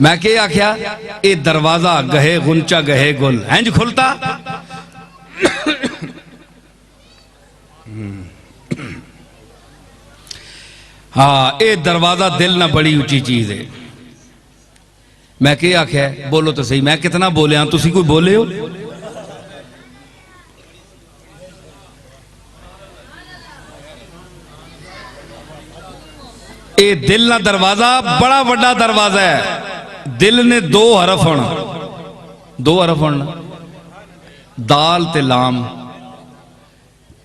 मैं के आख्या ये दरवाजा गहे गुंचा गहे गुल इंज खुलता। हाँ ये दरवाजा दिल ना बड़ी ऊंची चीज है। मैं के आख्या बोलो तो सही, मैं कितना बोलिया तुसी कोई बोले हो? ये दिल ना दरवाजा बड़ा बड़ा दरवाजा है। दिल ने दो हरफ होना, दो हरफ होना, दाल ते लाम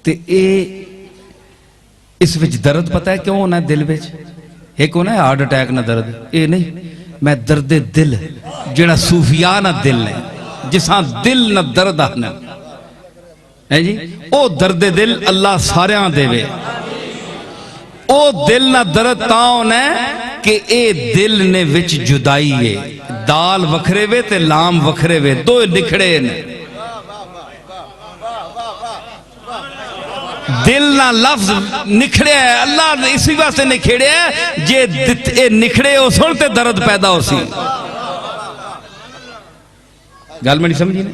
ते ए इस विच दर्द पता है क्यों होना दिल विच? एक होना है हार्ट अटैक ना दर्द, ये नहीं, मैं दर्द दिल जेड़ा सूफिया ना दिल है, जिसा दिल ना दर्द आना है जी, ओ दर्द दिल अल्लाह सारियां देवे। ओ दिल ना दर्द ता होना कि ए दिल ने विच जुदाई है, दाल वखरे वे ते लाम वखरे वे, दो निखड़े ने। दिल ना लफ्ज निखड़िया है, अल्लाह ने इसी वास्ते निखेड़िया है जे निखड़े हो सुन ते दर्द पैदा हो सी। गल मेरी समझी ने?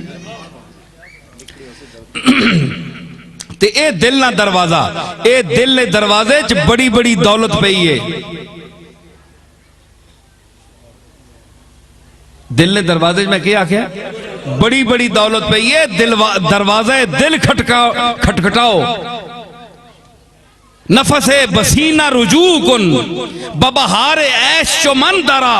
ते ए दिल ना दरवाजा, ए दिल ने दरवाजे च बड़ी बड़ी दौलत पई है। दिल ने दरवाजे में क्या आख्या? बड़ी बड़ी दौलत पई है। दिल दरवाजा दिल खटखटाओ, नफसे बसीना रुजू कुन बबहारे ऐश चो मन दरा,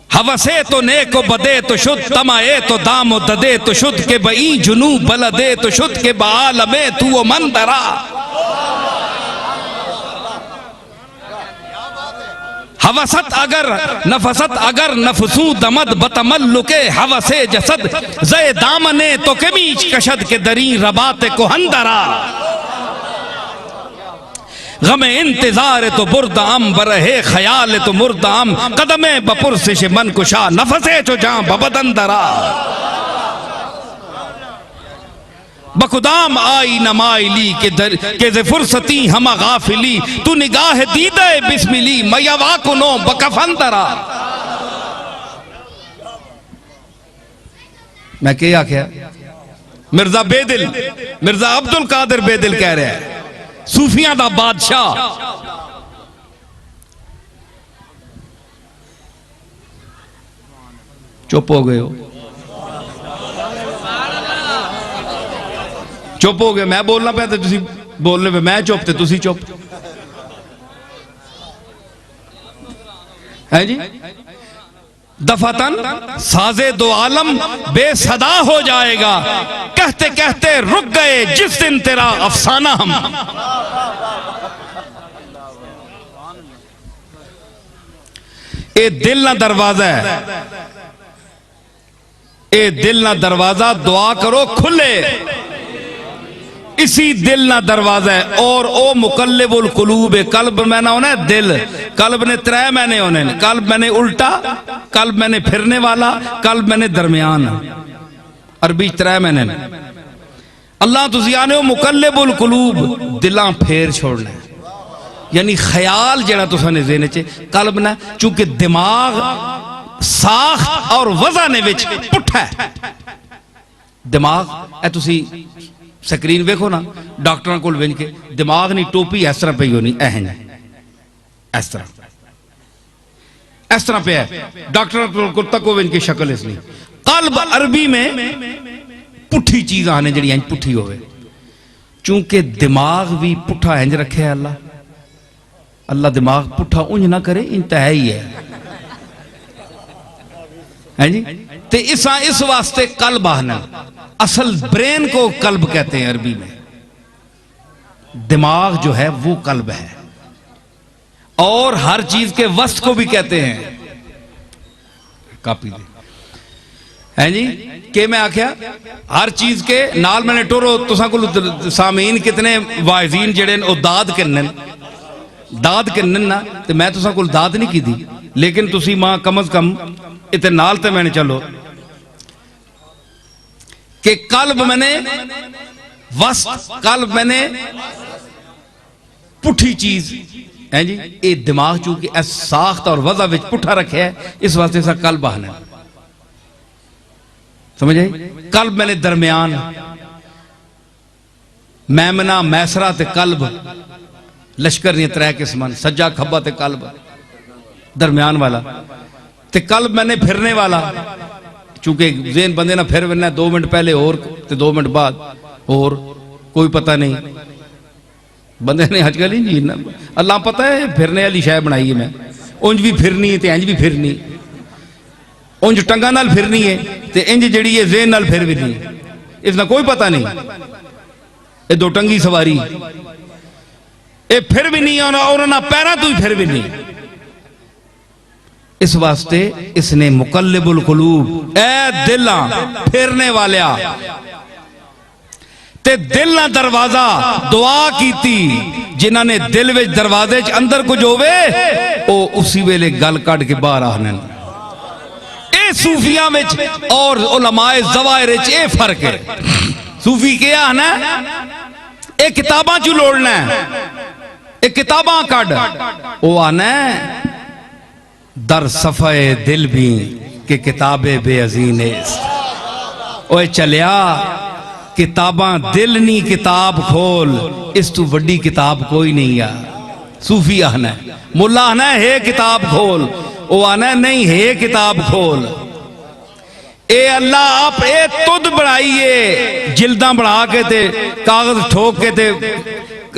हवसे तो नेको बदे तो शुद्ध, तमाए तो दामो ददे तो शुद्ध, के बई जुनू बलदे तो शुद्ध, के बालमे तू मन दरा। हवसत अगर नफसत अगर नफसू दमद बतमल्लुके हवसे जसद, ज़े दामने तो कमीज कशद, के दरी रबात कोहंदरा, गमे इंतजार तो बुरदाम बरहे ख्याल तो मुर्दाम, कदमे बपुरसिश मन कुशा, नफसे चो जां बबदंदरा, बखुदाम आई नमाइली के जे फुर्सती हम गाफिली, तू निगाह दीदा बिस्मिली मयवा कुनो बकफंदरा। मैं क्या आख्या? मिर्जा बेदिल, मिर्जा अब्दुल कादिर बेदिल कह रहा है, सूफियां दा बादशाह। चुप हो गए हो? चुप हो गए? मैं बोलना पाया तो तुसी बोलने पे मैं चुप, थे तुसी चुप है जी। दफातन साजे दो आलम बेसदा हो जाएगा, कहते कहते रुक गए जिस दिन तेरा अफसाना हम। ये दिल ना दरवाजा है, ये दिल ना दरवाजा, दुआ करो खुले। इसी दिल ना दरवाजा है। और ओ मुकल्लिबुल कुलूब, कल्ब में ना होना है दिल, कल्ब ने 3 महीने होने, कल्ब मैंने उल्टा, कल्ब मैंने फिरने वाला, कल्ब मैंने दरमियान, अरबी 3 महीने। अल्लाह तुसी आने हो मुकल्लिबुल कुलूब, दिलां फेर छोड़ना, यानी ख्याल जरा तुसाने ज़हन च कल्ब ना, चूंकि दिमाग साख्त और वज़न ने विच पुट्ठा है। दिमाग ए तुसी स्क्रीन वेखो ना, डॉक्टर को विंज के दिमाग नहीं टोपी इस तरह पई होनी, इस तरह पे है, डॉक्टर को तक विंज के शक्ल इसलिए। कल्ब अरबी में पुठी चीज आने जी पुठी होवे, चूंकि दिमाग भी पुठा इंज रखे है अल्लाह, अल्लाह दिमाग पुठा उंज ना करे, इंतहा ही है जी। ते इस वास्ते कल्ब आना, असल ब्रेन को कल्ब कहते हैं अरबी में, दिमाग जो है वो कल्ब है। और हर चीज के वस्त को भी कहते हैं, कापी दे है जी के मैं आख्या हर चीज के नाल मैंने टोरो तुसा को सामीन कितने वाइजीन जेड़े ओ दाद किन्नन, दाद किन्नन ना, ते मैं तुसा को दाद नहीं की दी, लेकिन तुसी मां कम अज कम इतने नाल ते मैंने चलो कि कल्ब मैंने वस्त, कल्ब मैंने पुठी चीज है जी, ये दिमाग चूंकि इस साख्त और वज़ा विच पुठा रखे है, इस वास्ते सा कल्ब बहाना समझ आई। कल्ब मैंने दरमियान, मैमना मैसरा ते कल्ब, लश्कर ने 3 किस्म, सज्जा खब्बा ते कल्ब, दरमियान वाला ते कल्ब मैंने फिरने वाला, चूंकि ज़हन बंदे ना फिर बनना 2 मिनट पहले और ते 2 मिनट बाद और, कोई पता नहीं बंदे ने अजकल ही जी ना, अल्लाह पता है फिरने वाली शय बनाई है मैं, उंज भी फिरनी है ते इंज भी फिरनी, उंज टंगा नाल फिरनी है ते इंज जड़ी है ज़हन नाल फिर भी नहीं, इसका कोई पता नहीं। ये 2 टंगी सवारी ये फिर भी नहीं और ना पैरा तो ही फिर भी नहीं। इस वास्ते इसने मुकल्लिबुल कुलूब, ए दिलां फिरने वालिया ते दिल ना दरवाजा दुआ कीती, जिन्हां ने दिल विच दरवाजे च अंदर कुछ होवे ओ उसी वेले गल कट के बाहर आने। ए सूफिया में और उलमाए ज़वाहिर च ए फर्क है। सूफी क्या आना ए किताबां चू लोड़ना है, ए किताबां कड, ओ आना दर सफ़े दिल भी के किताबे बेअज़ीन, ओए चलिया किताबां दिल नी किताब खोल, इस तू वड्डी किताब कोई नहीं है। सूफी आना है, मुल्ला आना है किताब खोल, वो आना नहीं है किताब खोल। ए अल्लाह आप ए तुद बनाइए, जिल्दा बना के ते कागज ठोक के ते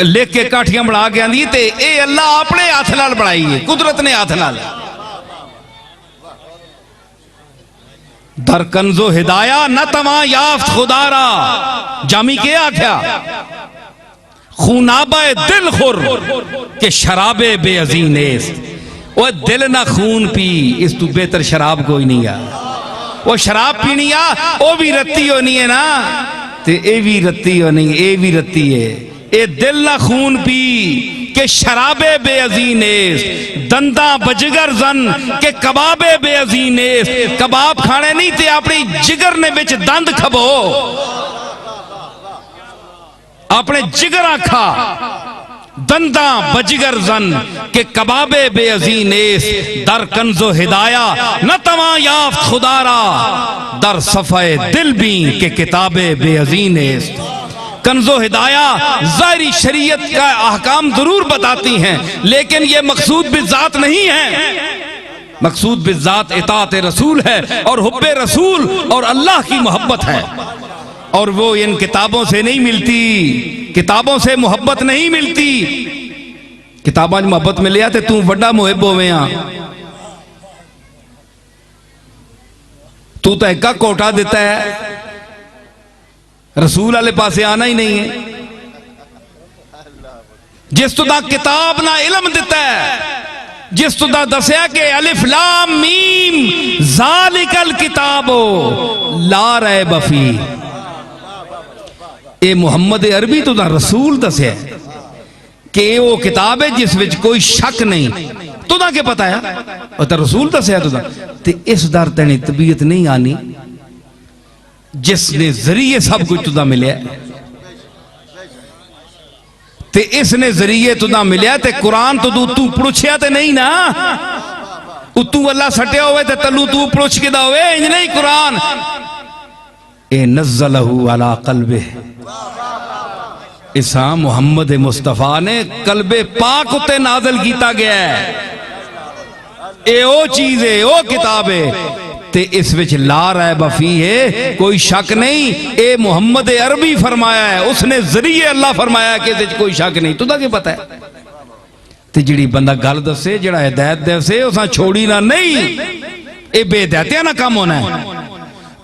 लिख के काठियां बना के आंदी, ते ए अल्लाह अपने हाथ नाल बनाइए, कुदरत ने हाथ नाल। दर कंजो हिदाया न तमा याफ्त खुदारा, जामी के आख्या खूनाबे दिल खुर के शराबे बेअज़ीनेस, वो दिल ना खून पी, इस तू बेहतर शराब कोई नहीं है। वो शराब पीनी आ वो भी रत्ती होनी है ना, ते ए भी रत्ती होनी, ए भी रत्ती है। ए दिल ना खून पी के शराबे बेअज़ीनेस, दंदा बजगर जन के कबाबे बेअज़ीनेस, कबाब खाने नहीं ते अपनी जिगर ने बिच दंद खबो, अपने जिगर खा, दंदा बजगर जन के कबाबे बेअज़ीनेस, दर कंजो हिदाया न तवा याफ्त खुदारा, दर सफ़े दिल भी के किताबे बेअज़ीनेस। कंजो हिदाया ज़ाहिरी शरीयत का अहकाम जरूर बताती हैं, लेकिन ये मकसूद बिज़ात नहीं है। मकसूद बिज़ात इताअत रसूल है और हुब्बे रसूल और अल्लाह की मोहब्बत है, और वो इन किताबों से नहीं मिलती। किताबों से मोहब्बत नहीं मिलती। किताबां मोहब्बत मिले तो तू वड्डा मुहिब होवे, तू तो एक कोटा देता है, रसूल वाले पासे आना ही नहीं है। जिस तुदा किताब ना इलम दिता है, जिस तुदा दसिया कि अलिफ लाम मीम ज़ालिकल किताबो ला रैब फी, ए मुहम्मद अरबी तुदा रसूल दसिया कि वो किताब है जिस विच कोई शक नहीं, तुदा के पता है वो तो रसूल दसिया तुदा, ते इस दर तेनी तबीयत नहीं आनी जिसने जरिए सब कुछ तुदा मिले, ते इसने जरिए तुदा मिले, ते कुरान तो तू पुछया ते नहीं ना, तू अल्लाह सटिया होवे ते तलू तू पुछ के दा होवे, इंज नहीं। कुरान ए नज़्ज़लहु अला क़ल्बे, इसा मुहम्मद मुस्तफा ने कल्बे पाक उत्ते नाज़िल कीता गया है। ए ओ चीज है, ओ किताब है, ते इस विच ला रैब फी है, कोई शक नहीं। ए मुहम्मद अरबी फरमाया है, उसने जरिए अल्लाह फरमाया कि इस विच कोई शक नहीं। तुदा क्या पता है? ते जिहड़ी बंदा गल दसे, जिहड़ा हिदायत दसे, उसा छोड़ी ना नहीं। ए बेहिदायतियां ना काम होना है।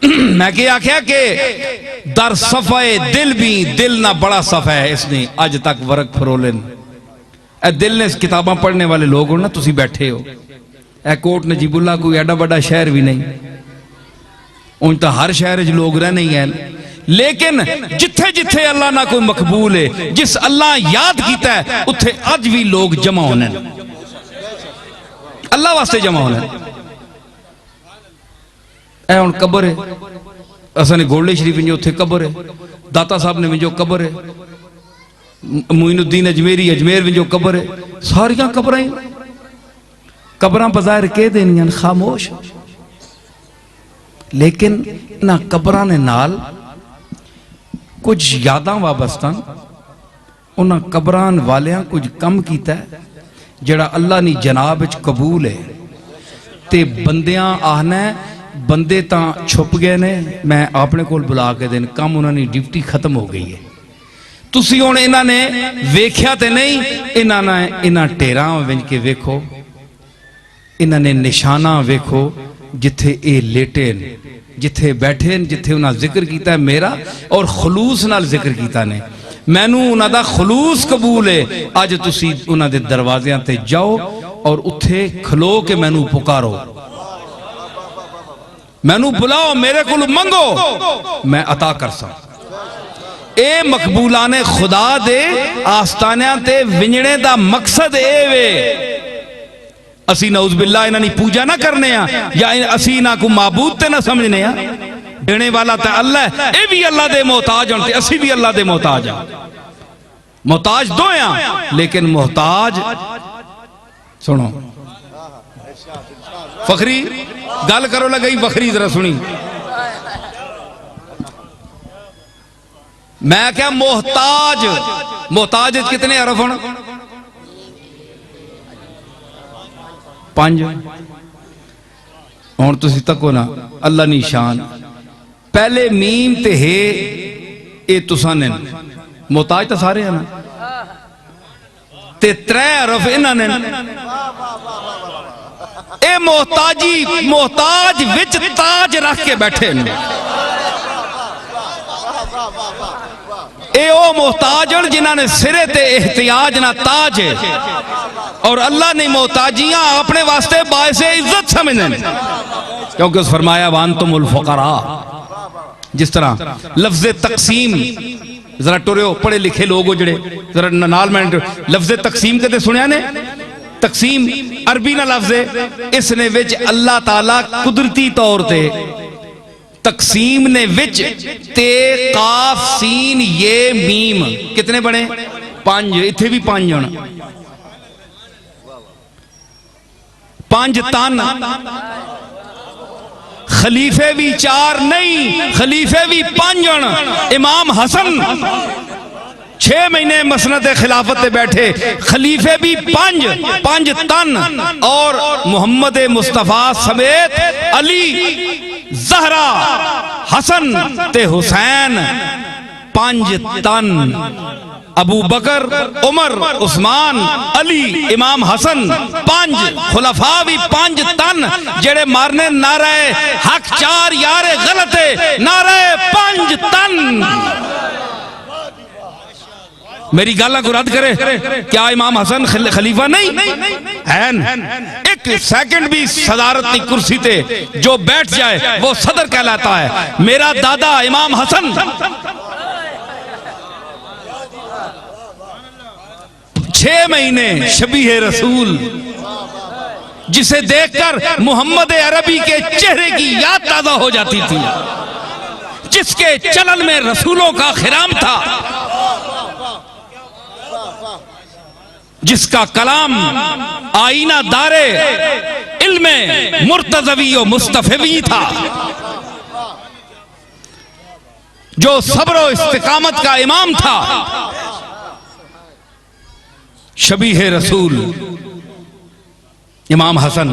मैं क्या आख्या कि दर सफ़े दिल भी, दिल ना बड़ा सफ़ा है, इसने अज तक वर्क फरोलन। ए दिल ने किताबां पढ़ने वाले लोग हो ना, तुसी बैठे हो, ए कोट नजीबुल्ला कोई एडा बड़ा शहर भी नहीं, उन तो हर शहर लोग रहने ही हैं, लेकिन जिथे जिथे अल्लाह ना कोई मकबूल है, जिस अल्लाह याद किया है, उत्थे अज भी लोग जमा होने, अल्लाह वास्ते जमा होने। ए हुण कबर है, असने गोल्डे शरीफ में उत्थे कबर है, दाता साहब ने जो कबर है, मोइनुद्दीन अजमेरी अजमेर में जो कबर है, सारियां कबरां कबरां बज़ाहिर कह देनियां खामोश, लेकिन इन्हां कबरां ने नाल कुछ यादां वाबस्ता, उन्हां कबरां वालियां कुछ कम कीता जिहड़ा अल्लाह नी जनाब विच कबूल है। ते बंदियां आखना बंदे तां छुप गए ने, मैं अपने कोल बुला के देन, कम उन्होंने ड्यूटी खत्म हो गई है। तुसी हुण इन्हां ने वेख्या ते नहीं, इन्हां ने इन्हां टेरां विच के वेखो, इन्हां ने निशाना वेखो जिथे ये लेटे न, जिथे बैठे न, जिथे उन्हां जिक्र कीता मेरा और खलूस नाल जिक्र कीता ने, मैनू उन्हां दा खलूस कबूल है। अज तुसी उन्हां दे दरवाज़ियां ते जाओ और उत्थे खलो के मैनू पुकारो, मैनू बुलाओ, मेरे को मंगो, मैं अता कर सा। ए मकबूलाने खुदा दे आस्तानियां ते विंजणे दा मकसद ए वे, असी नऊज़ बिल्ला इन्हां दी पूजा ना करने या असी इन्हां को माबूद ते ना समझने। देने वाला तो अल्लाह है, ये भी अल्लाह दे मोहताज हों, असी भी अल्लाह दे मोहताज हाँ। मोहताज दो हैं, लेकिन मोहताज सुनो फखरी गल करो लगी बखरी, जरा सुनी। मैं क्या मोहताज, मोहताज कितने अरफ हों? 5। हुण तुसीं तको ना अल्लाह नी शान, पहले मीम ते हे ये तुसां ने, मोहताज तो सारे हैं ना, ते 3 अरफ इन्हां ने। ए मोहताजी मोहताज विच ताज रख के बैठे न, ए ओ मोहताज जिन्हां ने सिरे ते एहतियाज ना ताज है, और अल्लाह ने मोहताजियां अपने वास्ते बायसे इज्जत समझने, क्योंकि उस फरमाया वान तुमुल फुकरा। जिस तरह लफ्ज़ तकसीम, जरा टुरियो पढ़े लिखे लोग हो जड़े, जरा नाल में लफ्ज़ तकसीम कदे सुनिया ने? तकसीम अरबी ना लफ्ज़ है, इसने विच अल्लाह ताला कुदरती तौर ते तकसीम ने विच ते काफ सीन ये मीम कितने बने? 5। इत्थे भी 5 होना, 5 तन। खलीफे भी 4 नहीं, खलीफे भी 5 हों। इमाम हसन 6 महीने मसनद खिलाफत पे बैठे, खलीफे भी 5 तन, और मोहम्मद मुस्तफा समेत अली, जहरा, हसन ते हुसैन 5 तन। अबू बकर, उमर, उस्मान, अली, इमाम हसन 5, खुलफा भी 5 तन, जेड़े मारने नारे हक 4 यारे गलत है, नारे 5 तन। मेरी गाला को रद्द करे, क्या इमाम हसन खलीफा नहीं है? एक सेकंड भी सदारत की कुर्सी पे जो बैठ जाए वो सदर कहलाता है। मेरा दादा इमाम हसन 6 महीने शबीह रसूल, जिसे देखकर मोहम्मद अरबी के चेहरे की याद ताजा हो जाती थी, जिसके चलन में रसूलों का खिराम था, जिसका कलाम आईना दारे इल्मे मुर्तज़वी और मुस्तफ़वी था, जो सब्र और इस्तिकामत का इमाम था। शबीह रसूल इमाम हसन,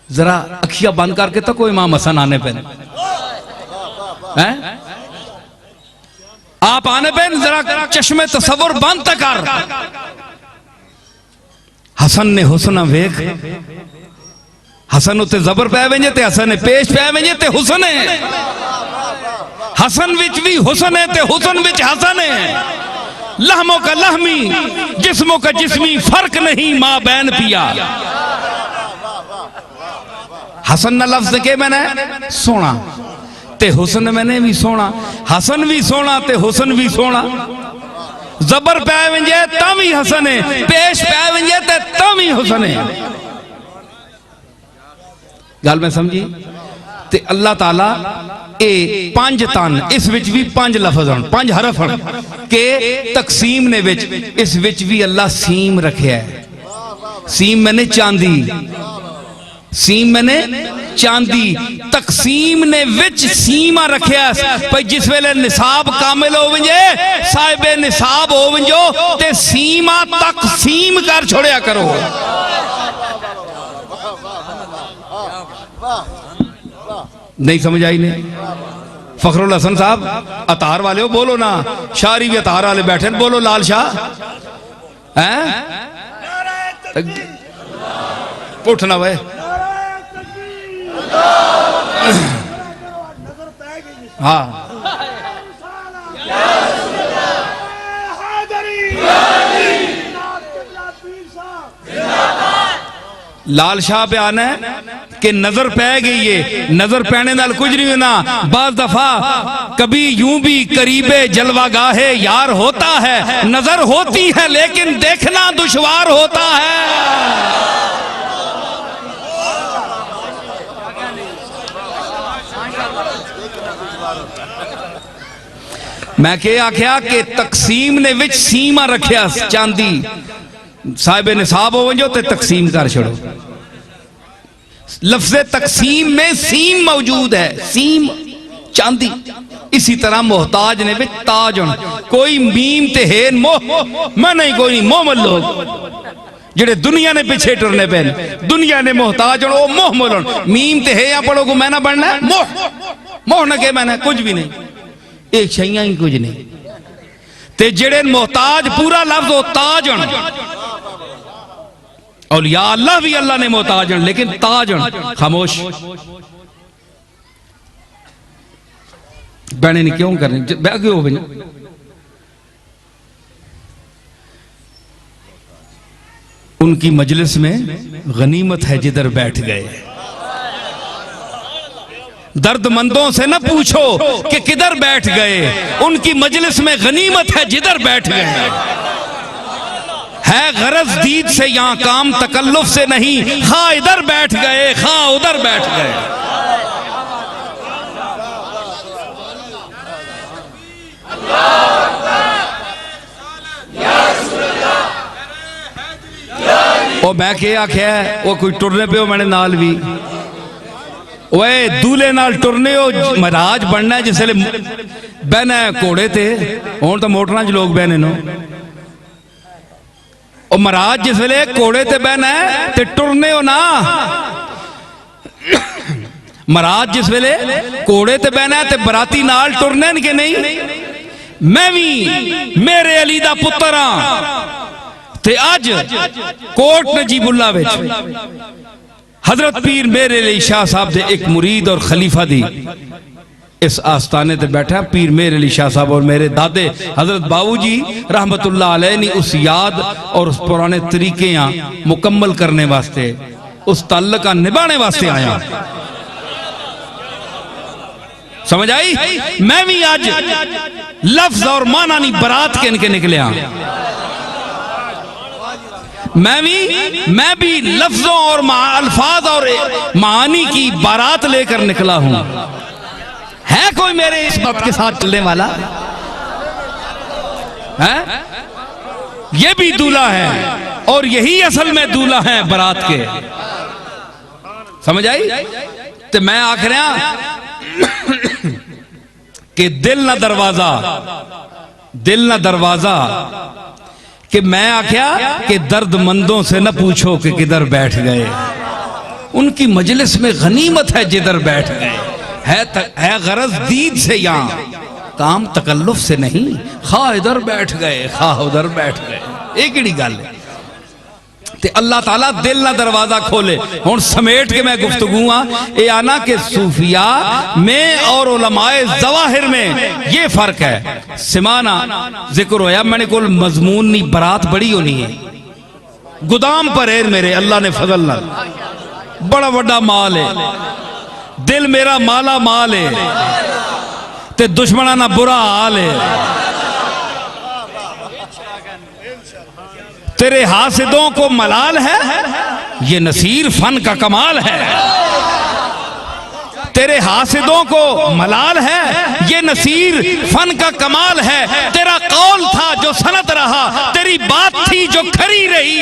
जरा अखियां बंद करके तको इमाम हसन आने पे हैं, आप आने पे जरा चश्मे तसव्वुर बंद तक कर। हसन ने हुस्न वेख, हसन उत्ते जबर पै वेंजे ते हसन ने पेश पै वेंजे ते हुस्न है, हसन विच भी हुस्न है ते हुस्न विच हसन है। लहमों का लहमी, जिस्मों का जिस्मी, फर्क नहीं मां बैन पिया। हसन ना लफ्ज के मैंने सोना ते हुस्न मैंने भी सोना, हसन भी सोना ते हुस्न भी सोना। जबर पै वंजे तां भी हसन है, पेश पै वंजे ते तां भी हुस्न है। गल मैं समझी? ते अल्लाह ताला ए 5 तन इस विच भी 5 लफज हैं 5 हरफ हैं के तकसीम ने विच इस विच भी अल्लाह सीम रखिया है। सीम मैंने चांदी, सीम मैंने चांदी, तकसीम ने विच सीमा रखिया भाई जिस वेले निसाब कामिल हो वंजे साहिबे निसाब हो वंजो ते सीमा तकसीम कर छोड़िया करो। नहीं समझ आई नहीं? फखरुल हसन साहब अतार वाले हो, बोलो ना। शारी भी अतार वाले बैठे, बोलो लाल शाह हैं उठना भाई। हाँ लाल शाह पे आना है कि नजर पै गई है, नजर पैने नाल कुछ नहीं होना। बाज दफा कभी यूं भी करीबे जलवागाहे यार होता है, नजर होती है लेकिन देखना दुश्वार होता है। मैं क्या आख्या कि तकसीम ने विच सीमा रखिया चांदी, साहिब निसाब हो वंजो ते तकसीम कर छोड़ो। लफ्ज़े तकसीम में सीम मौजूद है, सीम चांदी। इसी तरह मोहताज ने भी ताज होना, कोई मीम ते है मोह मैं नहीं, कोई नहीं मोहम्मद लोग जेड़े दुनिया ने पीछे टुरने पे, दुनिया ने मोहताज होना वो मोह मोलन। मीम ते है या पढ़ो को मैं ना बनना है मोह, मोह ना के मैंने कुछ भी नहीं, एक छैया ही कुछ नहीं। ते जेड़े मोहताज पूरा लफ्ज हो ताज होना, और या अल्लाह भी अल्लाह ने मोहताज होना लेकिन ताज होना। खामोश बहने ने क्यों करने क्यों हो गई? उनकी मजलिस में गनीमत है जिधर बैठ गए। दर्दमंदों से न पूछो कि किधर बैठ गए, उनकी मजलिस में गनीमत है जिधर बैठ गए। है गरज दीद से यहां काम तकल्लुफ से नहीं, खा इधर बैठ गए खा उधर बैठ गए। ओ मैं क्या आख्या वो कोई टुरने पे हो मैंने नाल भी ओए दूल्हे नाल टुरने हो महाराज बनना जिसले बहना है घोड़े ते हुण तो मोटरां च लोग बहने नो। ओ महाराज जिस वेले घोड़े ते बहना है ते टुरने हो ना, महाराज जिस वेले घोड़े ते बहना है ते बराती नाल टुरने के नहीं। मैं भी मेरे अली दा पुत्तर हां ते अज कोट नजीबुल्ला विच हजरत पीर मेरे अली शाह साहब दे एक मुरीद और खलीफा दी इस आस्थाने ते बैठा पीर मेरे अली शाह साहब और मेरे दादे हजरत बाबूजी रहमतुल्लाह अलैह ने उस याद और उस पुराने तरीके मुकम्मल करने वास्ते, उस ताल्लुका निभाने वास्ते आया। समझ आई? मैं भी आज लफ्ज और माना नहीं बारात के इनके निकले। मैं भी लफ्जों और अल्फाज और मानी की बारात लेकर निकला हूं। है कोई मेरे इस बात के साथ चलने वाला? है? ये भी दूल्हा है और यही असल में दूल्हा है बारात के। समझ आई? तो मैं आख रहा कि दिल ना दरवाजा, दिल ना दरवाजा, कि मैं आख्या कि दर्दमंदों से न पूछो कि किधर बैठ गए, उनकी मजलिस में गनीमत है जिधर बैठ गए। है गरज दीद से यहां काम तकल्लुफ से नहीं, खा इधर बैठ गए खा उधर बैठ गए। एक ही गल है ते अल्लाह ताला दिल ना दरवाजा खोले। हुण समेट के मैं गुफ्तगू ये आना कि सूफिया में और उलमाए ज़वाहिर में ये फर्क है। सिमाना जिक्र होया मैंने कोल मजमून नहीं, बारात बड़ी होनी है, गोदाम पर है मेरे अल्लाह ने फजल ना, बड़ा बड़ा माल है, दिल मेरा माला माल है ते दुश्मना ना बुरा हाल है। तेरे हासिदों को मलाल है, ये नसीर फन का कमाल है। तेरे हासिदों को मलाल है, ये नसीर फन का कमाल है। तेरा कौल था जो सनत रहा, तेरी बात थी जो खरी रही।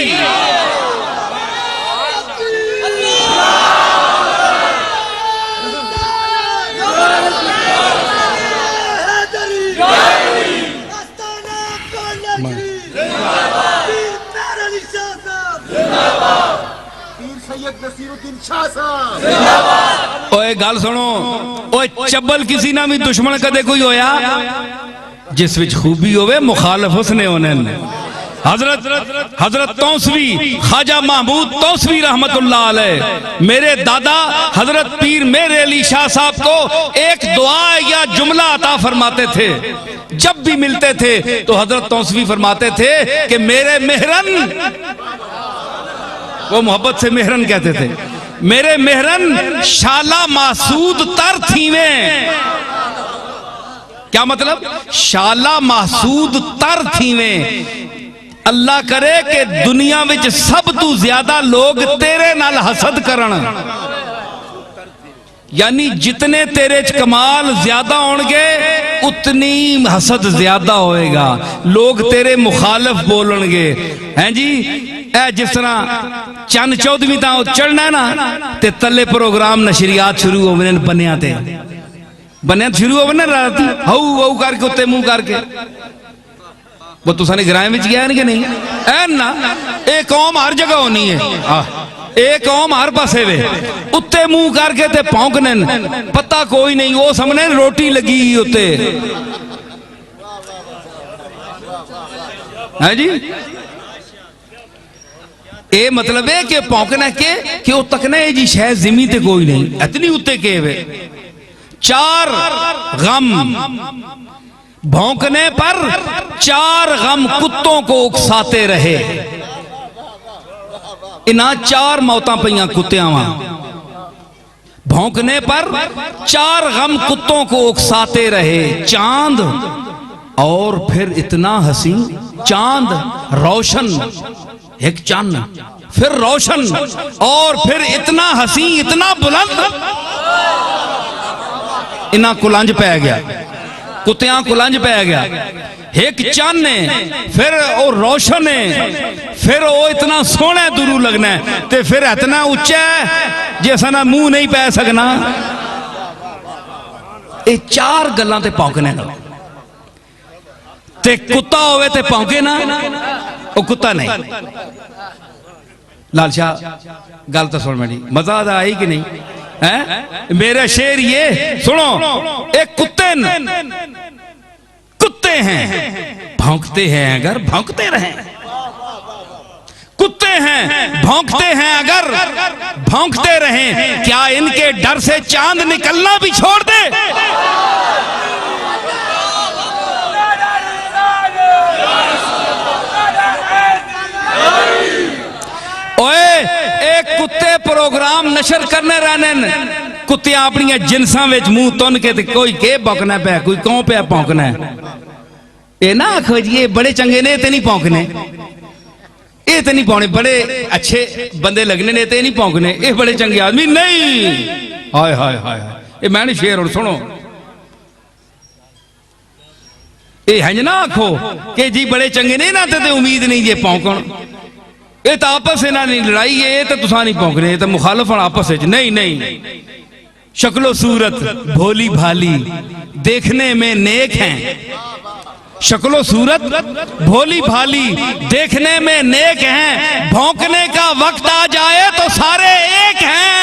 ओए गल सुनो, ओए चब्बल किसी ना भी दुश्मन कदे कोई होया जिस विच खूबी होवे मुखालफ उसने होने। हजरत तौसवी ख्वाजा महमूद तौसवी रहमतुल्लाह अलैह मेरे दादा हजरत पीर मेरे अली शाह साहब को एक दुआ या जुमला अता फरमाते थे। जब भी मिलते थे तो हजरत तौसवी फरमाते थे कि मेरे मेहरन, वो मोहब्बत से मेहरन कहते थे, मेरे मेहरन शाला मासूद तर थीवे। क्या मतलब? शाला मासूद तर थीवे। अल्लाह करे कि दुनिया विच सब तू ज्यादा लोग तेरे नाल हसद करन, यानी जितने तेरे च कमाल ज्यादा होंगे उतनी हसद ज्यादा होएगा, लोग तेरे मुखालिफ बोलणगे। हैं जी, ए जिस तरह चंद चौदहवीं ता चढ़ना है ना ते तले प्रोग्राम नशरियात शुरू हो बनिया ते बनिया शुरू हो रात हाउ हाउ करके उत्ते मुंह करके वो तुसा ने ग्राम में गया कि नहीं? ऐन ना एक कौम हर जगह होनी है, एक कौम हर पासे वे उत्ते मुंह करके ते भौंकने, पता कोई नहीं वो सामने रोटी लगी उत्ते है जी। ए मतलब है कि भौंकना के कि वो तकना है जी शायद जिमी ते कोई नहीं, इतनी उत्ते के वे। चार गम भौंकने पर चार गम कुत्तों को उकसाते रहे। इना चार मौतां पईयां कुत्तियां वां। भौंकने पर चार गम कुत्तों को उकसाते रहे। चांद और फिर इतना हसी, चांद रोशन, एक चांद फिर रोशन और फिर इतना हसी इतना बुलंद, इना कुलंज पै गया, कुत्तियां कुलंज पै गया। एक चन्न है फिर वो रोशन है, फिर वो इतना सोहना दूरू लगना है, ते फिर इतना उच्चा है जैसा ना मुंह नहीं पै सकना। ये चार गल्लां ते भौंकने ना, ते कुत्ता होवे ते भौंके ना, वो कुत्ता नहीं। लाल शाह गल तो सुन मेरी, मजा आई कि नहीं है? मेरा शेर ये सुनो, एक कुत्ते हैं भौंकते हैं अगर भौंकते रहें, कुत्ते हैं भौंकते हैं अगर भौंकते रहें, क्या इनके डर से चांद निकलना भी छोड़ दे? ओए एक कुत्ते प्रोग्राम नशर करने रहने, कुत्तियां अपनी जिनसा विच मुंह तुन के, कोई के भौंकना पे, कोई कौन पे भौंकना है। ये ना आखो जी ये बड़े चंगे ने ते नहीं भौंकने, ये तो नहीं पौने, बड़े अच्छे बंदे लगने ने ते नहीं भौंकने, ये बड़े चंगे आदमी नहीं। हाय हाय हाय, ये मैंने शेर और सुनो, ये है ना आखो कि जी बड़े चंगे ने ना ते उम्मीद नहीं जे भौंकण, ये तो आपस इन्हां दी लड़ाई है, ये तो तुसा नहीं भौंकने, ये तो मुखालफ आपस विच। नहीं नहीं, शक्लो सूरत भोली भाली देखने में नेक हैं, शक्लो सूरत भोली भाली देखने में नेक हैं, भौंकने का वक्त आ जाए तो सारे एक हैं।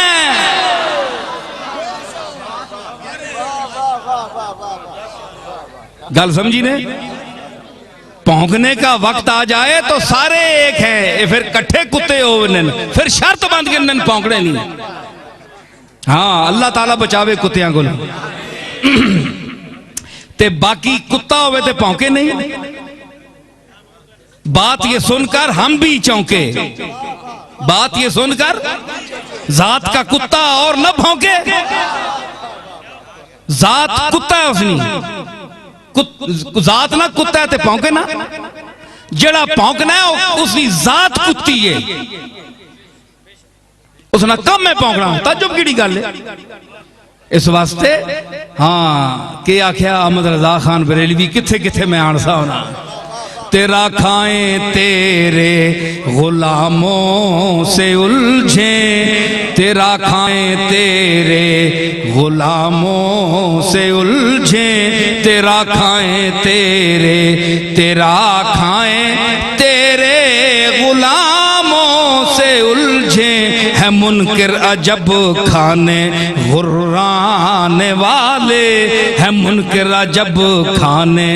गल समझी ने? भौंकने का वक्त आ जाए तो सारे एक हैं, ये फिर कट्ठे कुत्ते होने, फिर शर्त बंद करने भौंकने नहीं। हाँ अल्लाह ताला बचावे कुत्तियां को, ते बाकी कुत्ता होवे ते भौंके नहीं। बात ये सुनकर हम भी चौंके, बात ये सुनकर जात का कुत्ता और न भौंके, जात कुत्ता है उसनी, जात ना कुत्ता है ते भौंके ना, जेड़ा भौंकना है उसकी जात कुत्ती है, उसना कम है भौंकना। ताजुब की गल है, इस वास्ते हाँ के आख्या अहमद रजा खान बरेलवी किथे किथे मैं आनसा होना तेरा खाएं तेरे गुलामों से उलझे तेरा खाएं तेरे गुलामों से उलझे तेरा खाएं तेरा खाएं तेरे गुलामों से उलझे है मुनकिर अजब खाने गुर्राने वाले है मुनकिर अजब खाने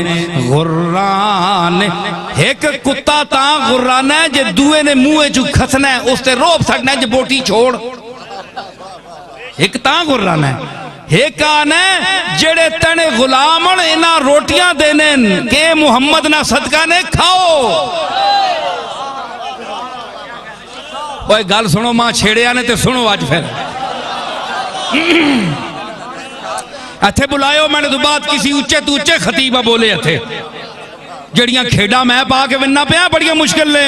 गुर्राने एक कुत्ता ता गुर्राना है जे दूए ने मुंह चू खसना है उसते रोब छड़ना है जे बोटी छोड़ एक ता गुर्राना है एक आना जेड़े तने गुलामन इना रोटियां देने के मुहम्मद ना सदका ने खाओ ओए गल सुनो मां छेड़िया ने ते सुनो अज फिर इत्थे बुलायो मैंने तो बात किसी उच्चे तो उच्चे खतीबा बोले इत्थे जड़ियां खेड़ा मैं पा के विनना पिया बड़िया मुश्किल ने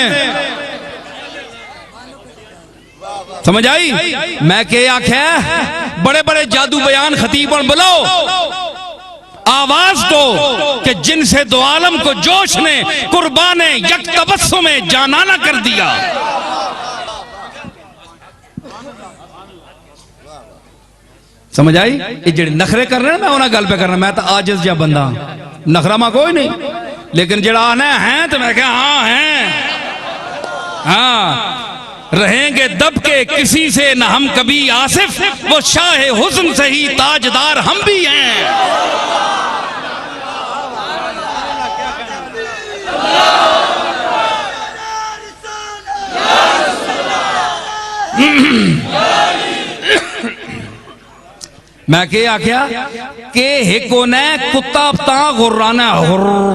समझ आई मैं के आख्या बड़े बड़े जादू बयान खतीबन बुलाओ आवाज दो कि जिनसे दो आलम को जोश ने कुर्बाने यक तबस्सुम में जानाना कर दिया समझ आई ये जेड़े नखरे कर रहे हैं मैं उन्हें गल पे करना मैं तो आजिज जा बंदा नखरा मा कोई नहीं लेकिन जड़ा आना है तो मैं क्या हाँ है हाँ रहेंगे दब के किसी से न हम कभी आसिफ वो शाह हुस्न से ही ताजदार हम भी हैं मैं के आख्या के हेको ने कुत्ता ता गुर्राना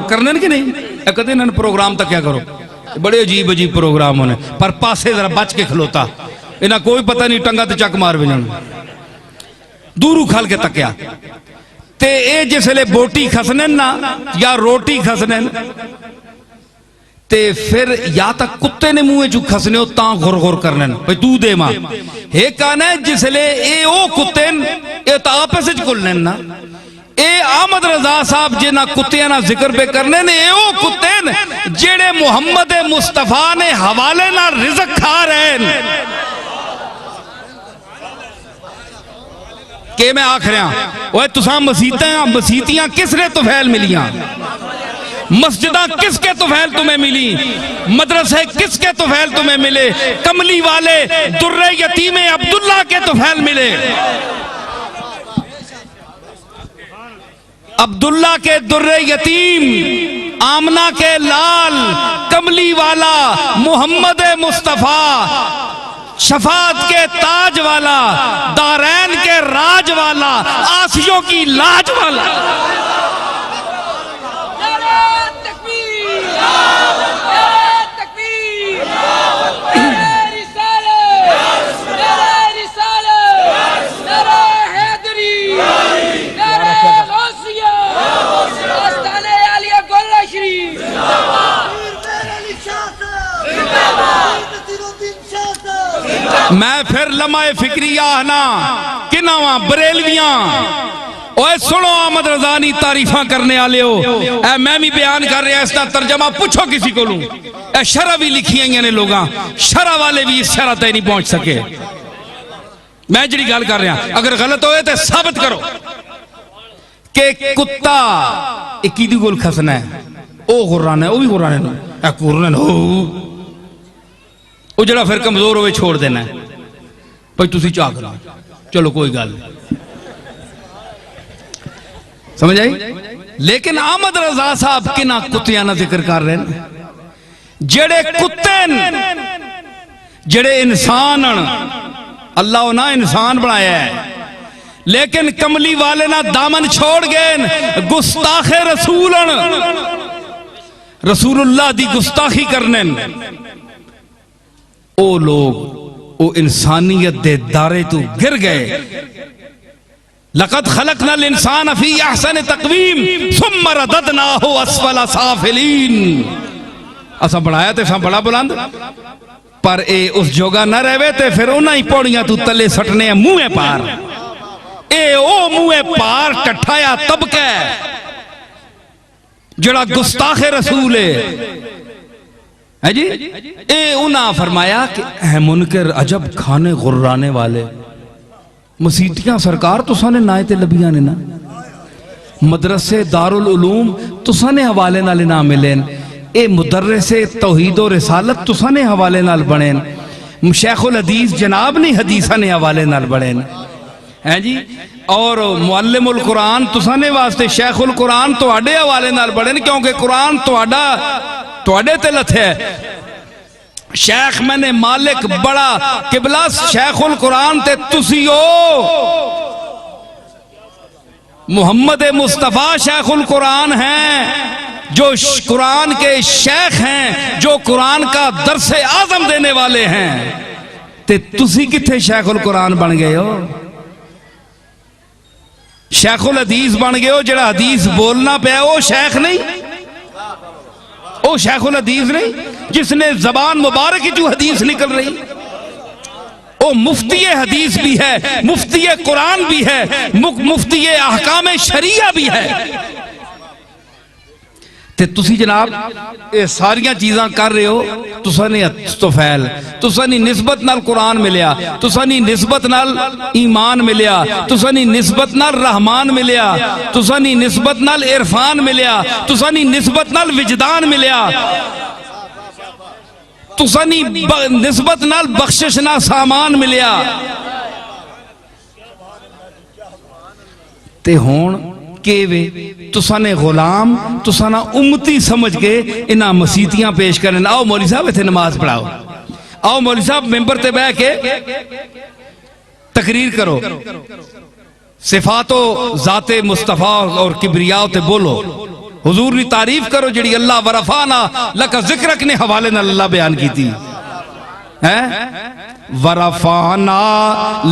करने कि नहीं कदे इन्होंने प्रोग्राम तक क्या करो बड़े अजीब अजीब प्रोग्राम होने पर पासे जरा बच के खलोता इन्हें कोई पता नहीं टंगा तो चक मार भी दूरू खल के तकया ते ए जिसले बोटी खसने ना या रोटी खसने ते फिर या तक कुत्ते ने मुंह चू खसने हो ता गुर गुर करने भाई तू दे मां हे काने जिसले ए ओ कुत्ते ए ता आपस विच खुलने ना ए अहमद रजा साहब जिन्हां कुत्तियां ना जिक्र पे करने ने ए ओ कुत्ते जेड़े मुहम्मद मुस्तफा ने हवाले ना रिज़्क खा रहे हैं के मैं आख रहा ओए तुसां मसीतियां किसने तुफैल मिलियां मस्जिदा किसके तुफैल तुम्हें मिली मदरसे किसके तुफैल तुम्हें मिले कमली वाले दुर्रे यतीमे अब्दुल्ला के तुफैल मिले अब्दुल्ला के दुर्रे यतीम आमना के लाल कमली वाला मोहम्मद मुस्तफा शफात के ताज वाला दारैन के राज वाला आसियों की लाज वाला मैं फिर लम्हा फिक्रिया ना किनावा बरेलवियां ओए सुनो अहमद रजा नी तारीफा करने वाले हो ए मैं भी बयान कर रहा इसका तर्जमा पूछो किसी को लूं ए शरह भी लिखी ने लोग शरह वाले भी इस शरह तक नहीं पहुंच सके मैं जी गल कर रहा अगर गलत होए तो साबित करो कि कुत्ता एक कोल खसना है ओ गुर्राना है वो भी गुर्राने वो जरा फिर कमजोर हो छोड़ देना है भाई तुसी झाक लो चलो कोई गल समझ आई लेकिन अहमद रजा साहब किना कुत्तियां ना जिक्र कर रहे हैं जेड़े कुत्ते जेड़े इंसान अल्लाह ना इंसान बनाया है लेकिन कमली वाले ना दामन छोड़ गए गुस्ताखे रसूलुल्लाह दी गुस्ताखी करने ओ लोग ओ इंसानियत दे दारे तो गिर गए लक़द खलक़नल इंसान फी अहसन तक़वीम सुम्मा रददनाहु अस्फला साफिलीन असा बनाया ते बड़ा बुलंद पर ए उस जोगा न रहे ते फिर उन्हां ही पौड़ियां तू तले सटने मुंह पार ए ओ मुए पार टठाया तबका जड़ा गुस्ताखे रसूल है जी। ए उन्हें फरमाया कि है मुनकर अजब खाने गुर्राने वाले मसीतियां सरकार तुसा ने नाए ते लबियां ने ना, मदरसे दारुल उलूम तुसा ने हवाले नाल ना मिले, ए मुदर्रिसे तौहीद और रिसालत तुसा ने हवाले नाल बने, शेखुल हदीस जनाब ने हदीसा ने हवाले नाल बने हैं जी। और मुअल्लिमुल कुरान तुसा ने वास्ते शेखुल कुरान तुहाडे हवाले नाल बने, क्योंकि कुरान तुहाडा तुहाडे ते लथे। शेख मैंने मालिक बड़ा किबला शेखुल कुरान ते तुसी हो। मुहम्मद मुस्तफा शेखुल कुरान हैं, जो कुरान के शेख हैं, जो कुरान का दरसे आजम देने वाले हैं। ते तुसी किथे शेखुल कुरान बन गए हो? शेखुल हदीस बन गए हो। जड़ा हदीस बोलना पाया वो शेख नहीं, वो शेखुल हदीस नहीं जिसने जबान मुबारक जो हदीस निकल रही। वो मुफ्ती हदीस भी है, मुफ्ती कुरान भी है, मुफ्ती अहकाम शरिया भी है। ते तुसी जनाब ये सारियां चीज़ां कर रहे हो। तुसा ने तोफैल, तुसा नी निस्बत नाल कुरान मिलिया, तुसा नी निस्बत नाल ईमान मिलिया, तुसा नी निस्बत नाल रहमान मिलिया, तुसा नी निस्बत नाल इरफान मिलिया, तुसा नी निस्बत नाल विजदान मिलिया, तुसा नी निस्बत नाल बख्शिश ना सामान मिलिया। ते हुण केवे तुसा ने गुलाम तुसा ना उम्मती समझ के इन्हां मसीतियां पेश करन। आओ मौलवी साहब इत्थे नमाज पढ़ाओ, आओ मौलवी साहब मेंबर ते बह के तकरीर करो, सिफातो जाते मुस्तफा और किबरिया ते बोलो, हुजूर की तारीफ करो जिहड़ी अल्लाह वरफाना लका जिक्रक ने हवाले नाल अल्लाह बयान की थी है। वरफाना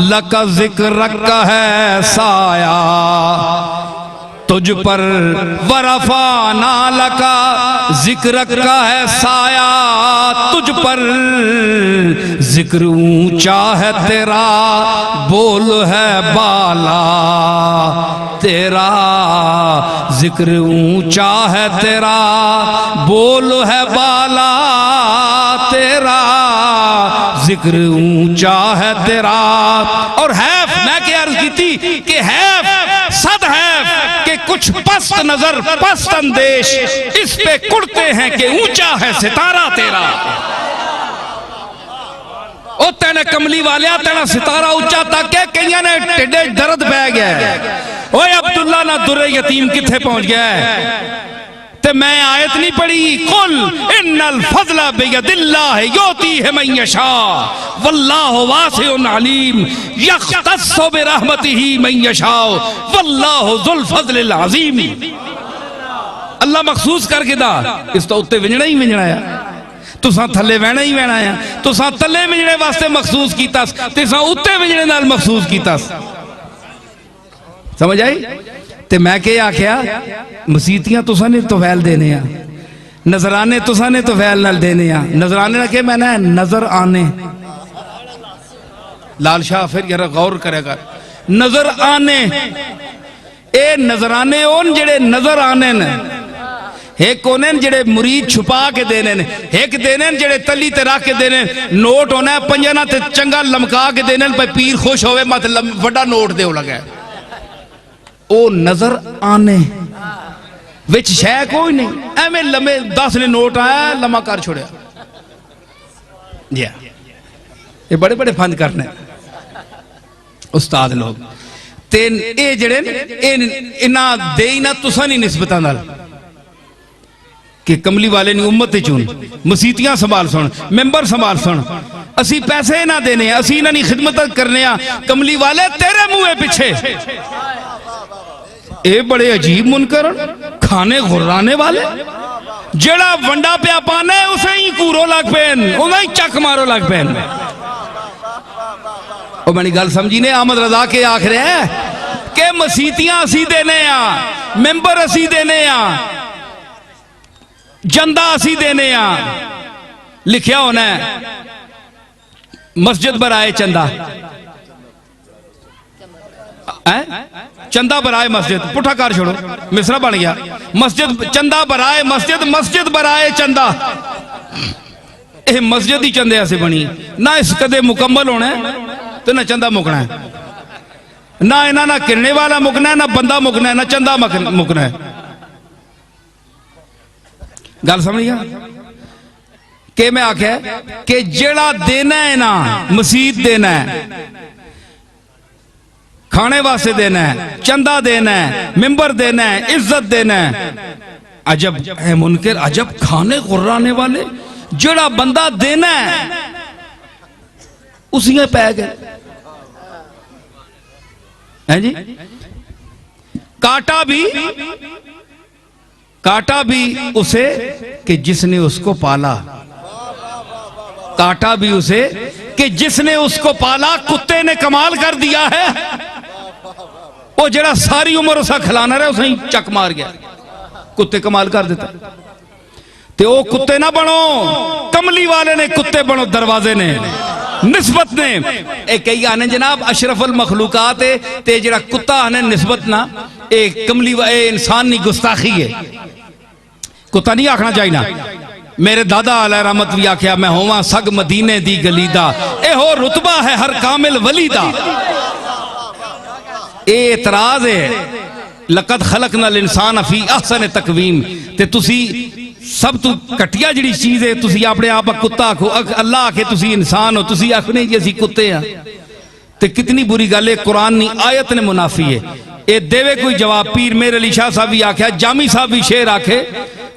लका जिक्रक है साया तुझ पर, वरफाना लका जिक्र का है साया तुझ पर, जिक्र ऊंचा है तेरा बोल है बाला, तेरा जिक्र ऊंचा है तेरा बोल है बाला, तेरा जिक्र ऊंचा है तेरा। और हैफ मैं क्या अर्ज की थी कि हैफ सद है कि कुछ पस्त नजर पस्त अंदेश इस पे कुड़ते हैं कि ऊंचा है सितारा तेरा। ओ तेने कमली वालिया तेरा सितारा ऊंचा तक है, कईयां ने टिड्डे दर्द बह गया। ओए अब्दुल्ला ना दुर्रे यतीम किथे पहुंच गया है? ते मैं आयत नहीं पढ़ी, कुल इन्नल फज़ला बियदिल्लाह युतीहि मन यशा वल्लाहु वासिउन अलीम यख्तस्सु बिरहमतिही मन यशा वल्लाहु ज़ुल फ़ज़लिल अज़ीम। अल्लाह मखसूस करके दा इस तो उत्ते विंजणा ही विंजणा है, तुसा थले वहना ही वहना है, तुसा तले विंजणे वास्ते मखसूस कीता, तुसा उत्ते विंजणे नाल मखसूस कीता। समझ आई? ते मैं क्या आख्या मसीतियां तुसा ने तोफैल देने आ, नजराने तुसा ने तोफैल नाल देने आ। नजराने ना के मैंने नजर आने, लाल शाह फिर जरा गौर करेगा, नजर आने ए नजराने ओन जेड़े नजर आने ने, एक होने जेड़े मुरीद छुपा के देने ने, एक देने जेड़े तली ते रख के देने। नोट होना है पंजना ते चंगा लमका के देने भाई पीर खुश होवे मत वड्डा नोट देओ लगा। ओ नजर आने विच शै कोई नहीं, एवें लम्बे 10 ने नोट आया लम्मा कर छोड़िया जी। ये बड़े बड़े फंद करने उस्ताद लोग ते ए जेड़े इना दे ना तुसा नहीं निस्बत नाल कि कमली वाले नी उम्मत चुन, मसीतियां संभाल सुन, मेंबर संभाल सुन, असी पैसे ना देने, असी इन्हां दी खिदमत करने आ। कमली वाले तेरे मुंह पिछे ए बड़े अजीब मुनकर खाने गुर्राने वाले, जेड़ा वंडा पिया पाने उसे ही कूरो लग पैन, उन्हें ही चक मारो लग पैन। ओ मेरी गल समझी ने? अहमद रजा के आख रहे हैं कि मसीतियां असी देने आ, मेंबर असी देने आ, जंदा असी देने आ। लिखिया होना है मस्जिद बराए चंदा, चंदा बराए मस्जिद, पुठा कर छोड़ो, मिसरा बन गया। मस्जिद चंदा बराए मस्जिद, मस्जिद बराए चंदा। यह मस्जिद ही चंदे से बनी ना, इस कदे मुकम्मल होना है तो ना चंदा मुकना है, ना इन्हें ना किरने वाला मुकना है, ना बंदा मुकना है, ना चंदा मुकना है। गल समझ गया कि मैं आख्या कि जेड़ा देना है ना, मसीत देना है, खाने वास्ते देना है, चंदा देना है, मिंबर देना है, इज्जत देना है। अजब है मुनकर, अजब खाने कुर्राने वाले, जेड़ा बंदा देना है उसी में पै गए हैं जी। काटा भी उसे कि जिसने उसको पाला, काटा भी उसे कि जिसने उसको पाला। कुत्ते ने कमाल कर दिया है, वो जरा सारी उम्र उसा खिलाना रहा उसे चक मार गया। कुत्ते कमाल कर देता। ते वो कुत्ते ना बनो, कमली वाले ने कुत्ते बनो, दरवाजे ने निस्बत ने एक कई आने जनाब अशरफुल मखलूकात है, ते जरा कुत्ता आने निस्बत ना एक कमली इंसान नहीं, गुस्ताखी है। कुत्ता नहीं आखना चाहिए ना। मेरे दादा अलैहि रहमत भी आख्या, मैं होवा सग मदीने दी गलीदा, ए हो रुतबा है हर कामिल वलीदा। एतराज है लकद खलकनल इंसान फी अहसन तकवीम, ते तुसी सब तो घटिया जिहड़ी चीज है, तुसी अपने आप कुत्ता आखो, अल्लाह आखे तुसी इंसान हो, तुसी आखने जी असी कुत्ते हैं, ते कितनी बुरी गल है। कुरान नी आयत ने मुनाफी है। ये देवे कोई जवाब। पीर मेरे अली शाह साहब भी आख्या, जामी साहब भी शेर आखे,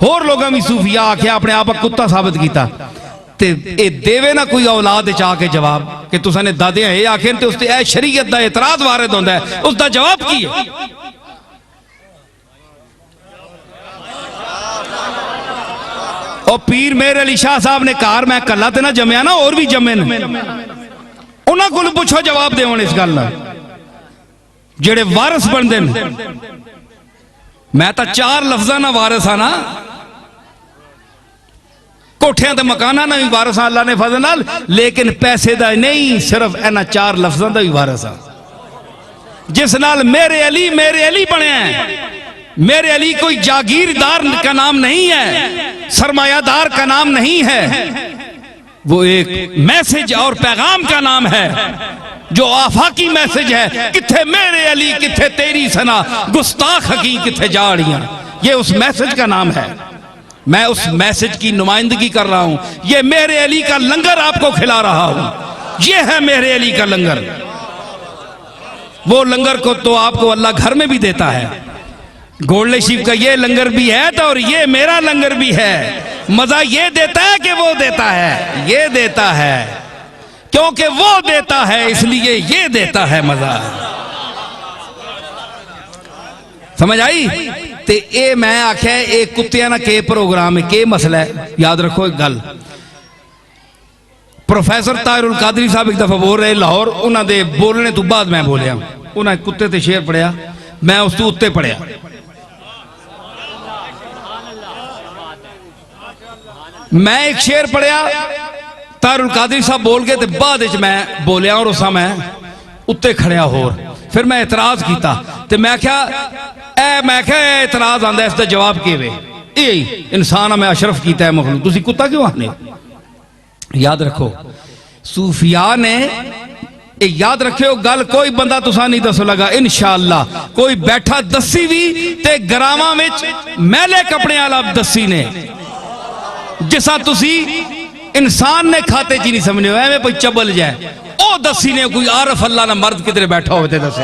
होर लोगों भी सूफिया आख्या, अपने आप कुत्ता साबित किया। ते ए देवे ना कोई औलाद चाह के जवाब कि तुसां ने दादे ये आखे, ते उसते ए शरीयत दा एतराज वारिद होंदा है, उसका जवाब की है? और पीर मेरे अली शाह साहब ने कार मैं कला ते ना जमया ना, और भी जमे ने, उन्हां कोल पुछो जवाब देवन इस गल दा, जेड़े वारिस बनदे ने। मैं तो 4 लफ्जां ना वारिस हाँ ना, कोठियां ते मकाना ना भी वारिस हाँ अल्लाह ने फजल नाल, लेकिन पैसे दा नहीं, सिर्फ इन्हां 4 लफ्जां दा भी वारिस हाँ, जिस नाल मेरे अली बनया है। मेरे अली कोई जागीरदार का नाम नहीं है, सरमायादार का नाम नहीं है, वो एक मैसेज और पैगाम का नाम है, जो आफाकी मैसेज है। किथे मेरे अली, किथे तेरी सना, गुस्ताख हकी किथे जाड़ियां, ये उस मैसेज का नाम है। मैं उस मैसेज की नुमाइंदगी कर रहा हूं। ये मेरे अली का लंगर आपको खिला रहा हूं, ये है मेरे अली का लंगर। वो लंगर को तो आपको अल्लाह घर में भी देता है। गोल्डे शिव का ये लंगर भी है तो, और ये मेरा लंगर भी है। मजा ये देता है कि वो देता है? ये देता है, क्योंकि वो देता है इसलिए ये देता है मजा। समझ आई? ते ए मैं आख्या एक कुत्तियां ना के प्रोग्राम है, के मसला है। याद रखो एक गल, प्रोफेसर ताहिरुल कादरी साहब एक दफा बोल रहे लाहौर, उन्होंने बोलने तो बाद मैं बोलिया, उन्हें कुत्ते ते शेर पढ़िया, मैं उस तो उत्ते पढ़िया। मैं एक शेर पढ़िया, ताहिरुल कादरी साहब बोल गए, बाद मैं बोलिया और उसा मैं उत्ते खड़िया होर। फिर मैं एतराज किया, तो मैं क्या एतराज आंदा, इसका जवाब के वे इंसान मैं अशरफ किया है मखलूक, तुसी कुत्ता क्यों आने? याद रखो सूफिया ने याद रखियो गल, कोई बंदा तुसा नहीं दसो लगा इंशाअल्लाह, कोई बैठा दसी भी ते गरावां विच मैले कपड़े वाला दसी ने, जिसा तुसी इंसान ने खाते च नहीं समझे हो, एवं कोई चबल जाए। ओ दसी ने कोई आरफ अल्लाह ना मर्द किधरे बैठा हो दसे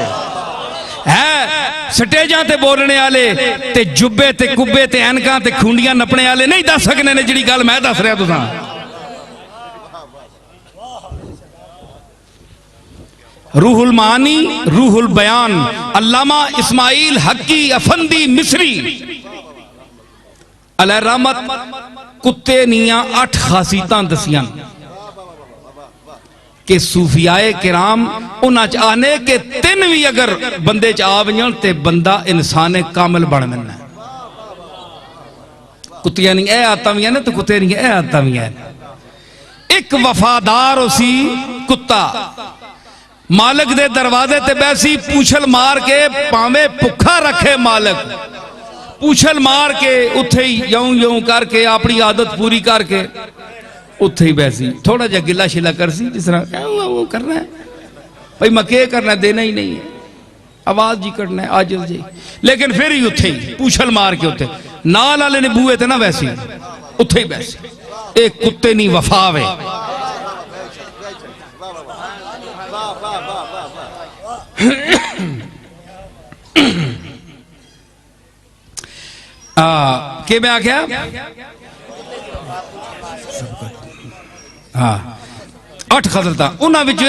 है, स्टेजा ते बोलने वाले ते जुब्बे ते कुब्बे ते ऐनकां ते खुंडियां नपने वाले नहीं दस सकने ने जिहड़ी गल मैं दस रहा तुसां। रूहुल मानी, रूहुल बयान, अल्लामा इस्माइल हक्की अफंदी मिस्री अलैहि रहमत, कुत्ते नियां 8 खासियतां दसियां कि सूफियाए किराम उन्हां च आने के 3 भी अगर बंदे च आ वजन ते बंदा इंसान कामिल बन जाना। कुत्तियां नहीं ए आदतां भी ने, तो कुत्ते नहीं ए आदतां भी हैं। एक वफादार उसी कुत्ता, मालिक दे दरवाजे ते बैसी पूछल मार के भावे भुखा रखे मालिक, पूछल मार के उत्थे ही यूं यूं करके अपनी आदत पूरी करके उत्थे ही बैसी, थोड़ा जा गिला शिला कर सी जिस तरह वो करना है भाई मैं क्या करना, देना ही नहीं है, आवाज जी करना है आजिज़ जी, लेकिन फिर ही उत्थे ही पूछल मार के उत्थे नाल वाले ने बूए थे ना वैसी उत्थे ही बैसी। एक कुत्ते नी वफा वे, के मैं आख्या हाँ 8 खसलता उन्हां विच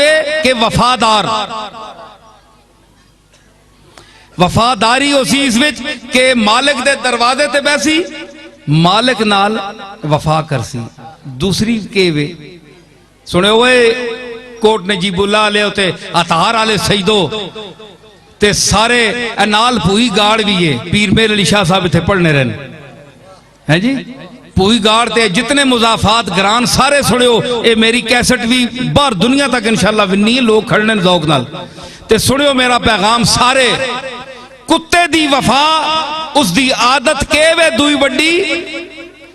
के वफादार, वफादारी उसी इस विच के मालिक दे दरवाजे ते बैसी मालिक नाल वफा करसी। दूसरी के वे सुने हुए कोट ने जी बुला ले उते अतार आले सईदो ते सारे नाल भूई गाड़ भी है, पीर मेर अली शाह साहब इतने पढ़ने रहने हैं जी, भूई गाड़ ते जितने मुजाफात ग्रान सारे सुनियो, ये मेरी कैसेट भी बाहर दुनिया तक इंशाल्लाह विन्नी है, लोग खड़ने ज़ौक नाल ते सुनियो मेरा पैगाम सारे। कुत्ते दी वफा उस दी आदत के वे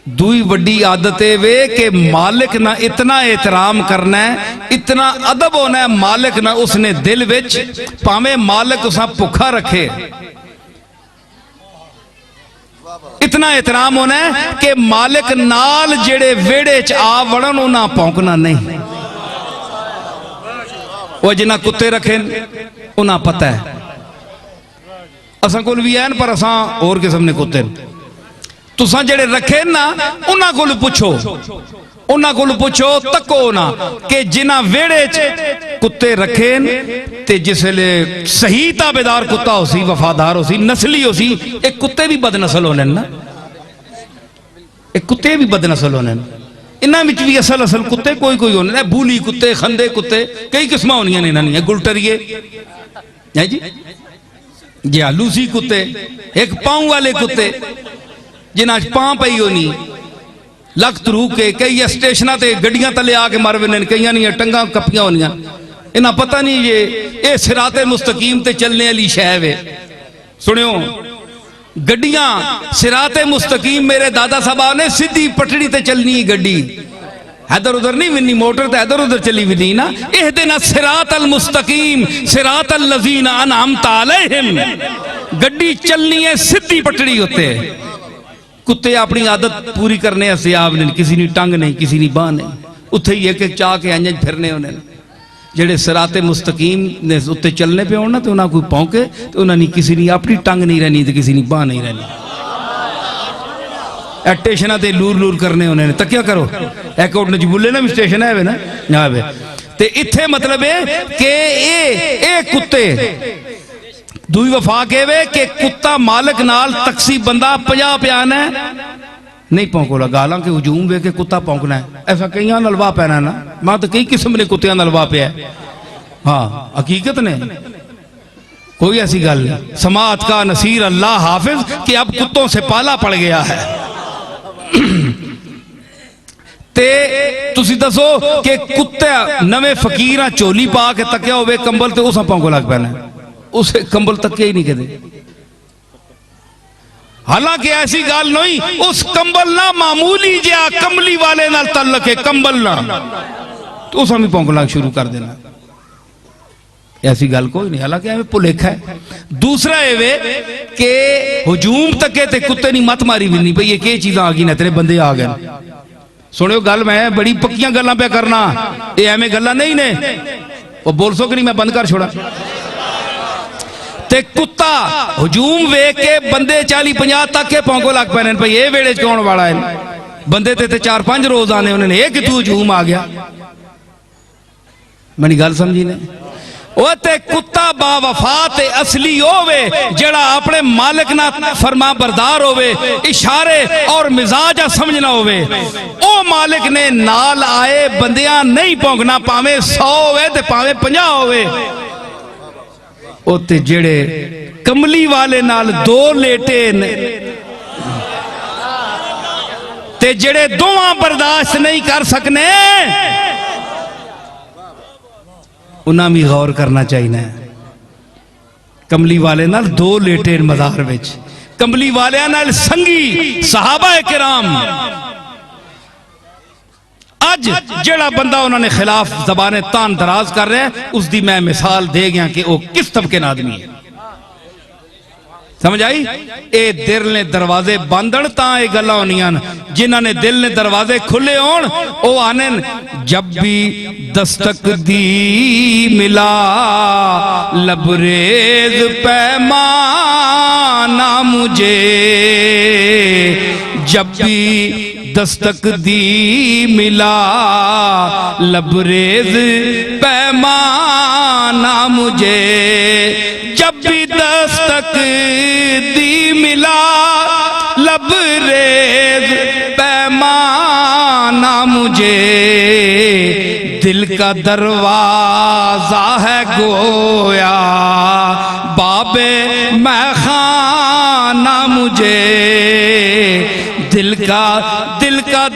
दुई वड्डी आदत है वे के मालिक ना इतना एहतराम करना है, इतना अदब होना है मालिक ना उसने दिल विच, भावे मालिक उसा भुखा रखे, इतना एहतराम होना है कि मालिक नाल जेड़े वेड़े च आ वड़न उन्हां भौंकना नहीं। वो जिन्हां कुत्ते रखे उन्हां पता है, असां कोल भी है पर असां और किस्म ने कुत्ते, तुसां जेड़े रखे ना उन्हां कोल पुछो तको ना कि जिन्हां वेड़े च कुत्ते रखे ते जिसले सही ताबेदार कुत्ता हो सी, वफादार हो सी, नस्ली हो सी, एक कुत्ते भी बदनस्ल होने ना, एक कुत्ते भी बदनस्ल होने, इन्हां विच भी असल असल कुत्ते कोई कोई होने, बूली कुत्ते, खंदे कुत्ते, कई किस्म होनियां ने इन्हां, गुलटरिए है जी हाँ, लूसी कुत्ते, एक पांव वाले कुत्ते जिन्हां पां पई होनी लख तरू के, कई स्टेशन ते गड्डियां तले आके मर वे, कई नहीं टंगा कपियां होनियां, इन्हां पता नहीं ये सिराते मुस्तकीम ते चलने वाली शै वे। सुनियो गड्डियां सिराते मुस्तकीम मेरे दादा साहब ने सीधी पटड़ी ते चलनी गड्डी, इधर उधर नहीं विनी, मोटर तो इधर उधर चली विनी ना, इहदिना सिरातल मुस्तकीम सिरातल लज़ीना अनअमता अलैहिम, गड्डी चलनी है सीधी पटड़ी होते। कुत्ते अपनी आदत पूरी करने से आपने किसी ने टंग नहीं, किसी ने बाह नहीं, उत्थे ही एक एक चाह के अंज फिरने होने, जेड़े सिराते मुस्तकीम ने उत्ते चलने पे होना तो उन्हें कोई भौंके तो उन्होंने किसी ने अपनी टंग नहीं रहनी तो किसी ने बाह नहीं रहनी, स्टेशन ते लूर लूर करने होने, तो क्या करो एक उठ नजबुले ना भी स्टेशन है ना यहाँ पे, ते इत्थे मतलब है कि ये कुत्ते दुई वफा के वे कि कुत्ता मालिक नाल तकसी बंदा 50 प्याना है नहीं भौंकोला, गालां के हुजूम वे के कुत्ता भौंकना है, ऐसा कई नलवा पैना ना, मैं तो कई किस्म ने कुत्तियां नलवा पे, हाँ हकीकत ने कोई ऐसी गल नहीं। समात का नसीर अल्लाह हाफिज कि अब कुत्तों से पाला पड़ गया है। ते तुसी दसो कि कुत्ता नवे फकीर झोली पा के तकिया होवे कंबल ते उस भौंको लग पैना, उसे कंबल तकिया ही नहीं कहते, हालांकि ऐसी गल नहीं, उस कंबल ना मामूली जिहा कमली वाले नाल तल्लक है, कंबल ना तो उस भी भौंक लग शुरू कर देना, ऐसी गल कोई नहीं, हालांकि एवं भुलेखा है। दूसरा एवे कि हुजूम तके ते कुत्ते नी मत मारी भी नहीं भाई ये क्या चीज़ आ गई ना तेरे बंदे आ गए। सुनियो गल मैं बड़ी पक्कियां गल्लां पे करना, ये एवं गल्लां नहीं ने, वो बोल सो कि नहीं मैं बंद कर छोड़ा। ते कुत्ता हुजूम वेख के बंदे 40-50 तक के भौंको लग पैने भाई ये वेड़े च कौन वाला है, बंदे ते 4-5 रोज आने उन्होंने ये कितों हुजूम आ गया, मेरी गल समझी ने। वो ते कुत्ता बावफा ते असली होवे जड़ा अपने मालिक ना फरमा बरदार होवे, इशारे और मिजाजा समझना होवे, ओ मालिक ने नाल आए बंदियां नहीं भौंकना, भावे 100 होवे ते भावे 50 होवे। ओते जेड़े कमली वाले नाल 2 लेटे ते जेड़े दोवां बर्दाश्त नहीं कर सकने, उन्हें भी गौर करना चाहिए। कमली वाले नाल दो लेटे मज़ार विच, कमली वाले नाल संगी सहाबा किराम। अज जेड़ा बंदा उन्होंने खिलाफ जबाने तान दराज कर रहा है, उसकी मैं मिसाल दे गया कि वह किस तबके का आदमी है। समझ आई? ए दिल ने दरवाजे बंदन ता ये गल्लां होनियां, जिन्हां ने दिल ने दरवाजे खुले होण ओ आने जब भी दस्तक दी मिला लबरेज पैमाना मुझे, जब भी दस्तक दी मिला लबरेज पैमाना मुझे, जब भी दस्तक दी मिला लबरेज पैमाना मुझे, दिल का दरवाजा है गोया बाबे मैं खाना मुझे, दिल का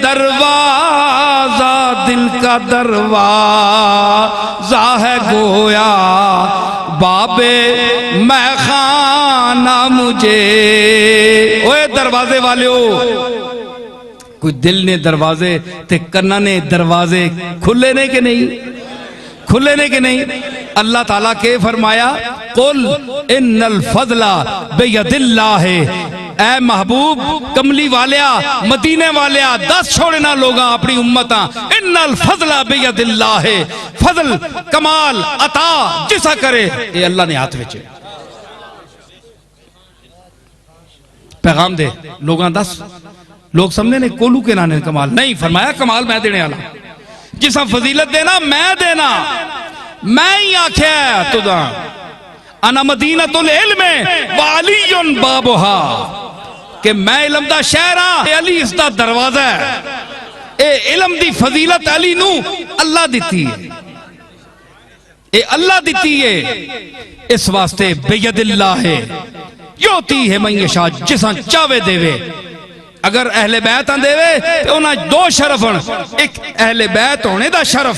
दरवाजा, दिल का दरवाजा है गोया बाबे मैं खाना मुझे। ओए दरवाजे वाले हो, कोई दिल ने दरवाजे ते कन्ना ने दरवाजे खुले ने कि नहीं? खुले ने कि नहीं? अल्लाह ताला के फरमाया कुल इन्नल फज़ला बियदिल्लाह है। ऐ महबूब कमली वालिया मदीने वालिया दस छोड़ना लोगा अपनी उम्मता, इन्नल फज़ला बियदिल्लाह है। फजल कमाल अता जिसा करे ये अल्लाह ने हाथ विच। पैगाम दे लोगां दस, लोग समझे ने कोलू के नाने कमाल नहीं, फरमाया कमाल मैं देने वाला, जिसा फजीलत देना मैं देना, मैं ही आख्या तुदा अना मदीनतुल इल्म व अलीयुन बाबुहा, कि मैं इल्म दा शहर हां, अली इसदा दरवाजा है। ए इल्म दी फजीलत अली नू अल्लाह दिती है, ए अल्लाह दिती है, इस वास्ते बेयदिल्लाह है योती है मैं यशा जिसा चावे देवे। अगर अहले बैत देवे तो उन्हें दो शरफ हैं, एक अहले बैत होने दा शरफ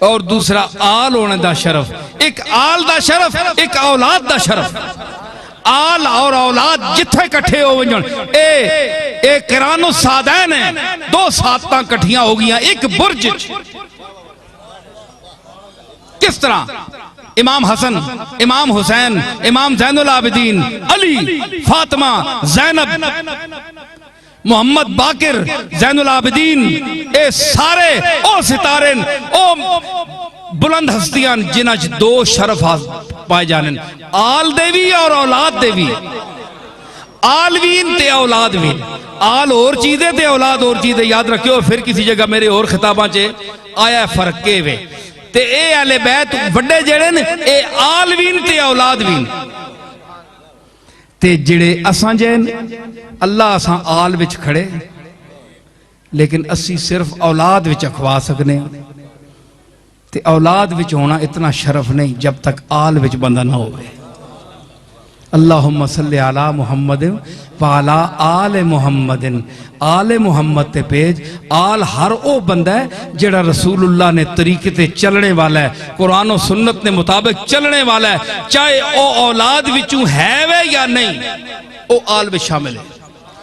और दूसरा आल होने दा शरफ। एक आल दा शरफ, एक औलाद दा शरफ। आल और औलाद जिथे कट्ठे हो वजन ए किरानो सादैन है, दो सातां कट्ठियां हो गई एक बुर्ज। किस तरह इमाम हसन, इमाम हुसैन, इमाम जैनुल आबिदीन, अली, फातिमा, जैनब, मोहम्मद बाकिर, जैनुल आबिदीन, ए सारे ओ सितारे ओ बुलंद हस्तियां जिन्हां च दो शरफ पाए जाने, आल देवी और औलाद देवी। आलवीन ते औलादवीन, आल और चीजें ते औलाद और चीजें, याद रखियो। फिर किसी जगह मेरे और खिताबां च आया फर्क के वे ते ए अहले बैत वड्डे जेड़े ने ए आलवीन ते औलादवीन ते जेड़े असां जैन अल्लाह असां आल विच खड़े, लेकिन असी सिर्फ औलाद विच अखवा सकने ते औलाद विच होना इतना शरफ नहीं जब तक आल विच बंदा ना होवे। अल्लाहुम्मा सल्ली अला मुहम्मद व अला आले मुहम्मदिन। आले मुहम्मद ते पेज आल हर ओ बंदा है जेड़ा रसूलुल्लाह ने तरीके ते चलने वाला है, कुरान और सुन्नत ने मुताबिक चलने वाला है, चाहे ओ औलाद विचू है वे या नहीं, ओ आल में शामिल है।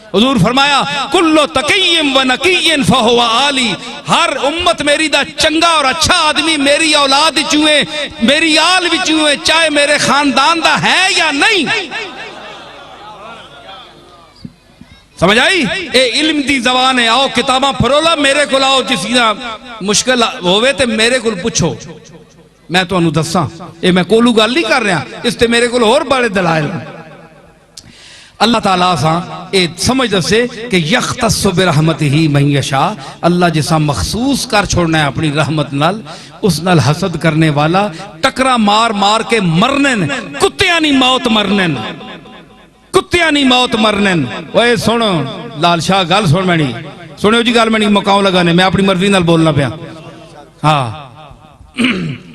हुजूर फरमाया कुल्लो तकीय्यिन व नकीय्यिन फहुवा आली। हर उम्मत मेरी दा चंगा और अच्छा आदमी मेरी औलाद विचू है, मेरी आल विचू है, चाहे मेरे खानदान दा है या नहीं। समझ आई? ए इल्म दी जबान है। आओ किताबां फरोला मेरे को आओ, जिस मुश्किल होवे ते मेरे को पूछो, मैं तुहानू दसां। ए मैं कोलू गल नहीं कर रहा, इसते मेरे को होर बड़े दलाइल। अल्लाह ताला सा ए समझ दसे कि यख्तस्सु बिरहमतिही मन यशा, अल्लाह जिसा मखसूस कर छोड़ना है अपनी रहमत नाल, उस नाल हसद करने वाला टकरा मार मार के मरने, कुत्तियां नी मौत मरने, कुत्तियां नी मौत मरने। ओए सुनो लाल शाह गल सुन मैनी, सुनियो जी गल मैनी मुकाओ लगाने, मैं अपनी मर्जी नाल बोलना पिया। हाँ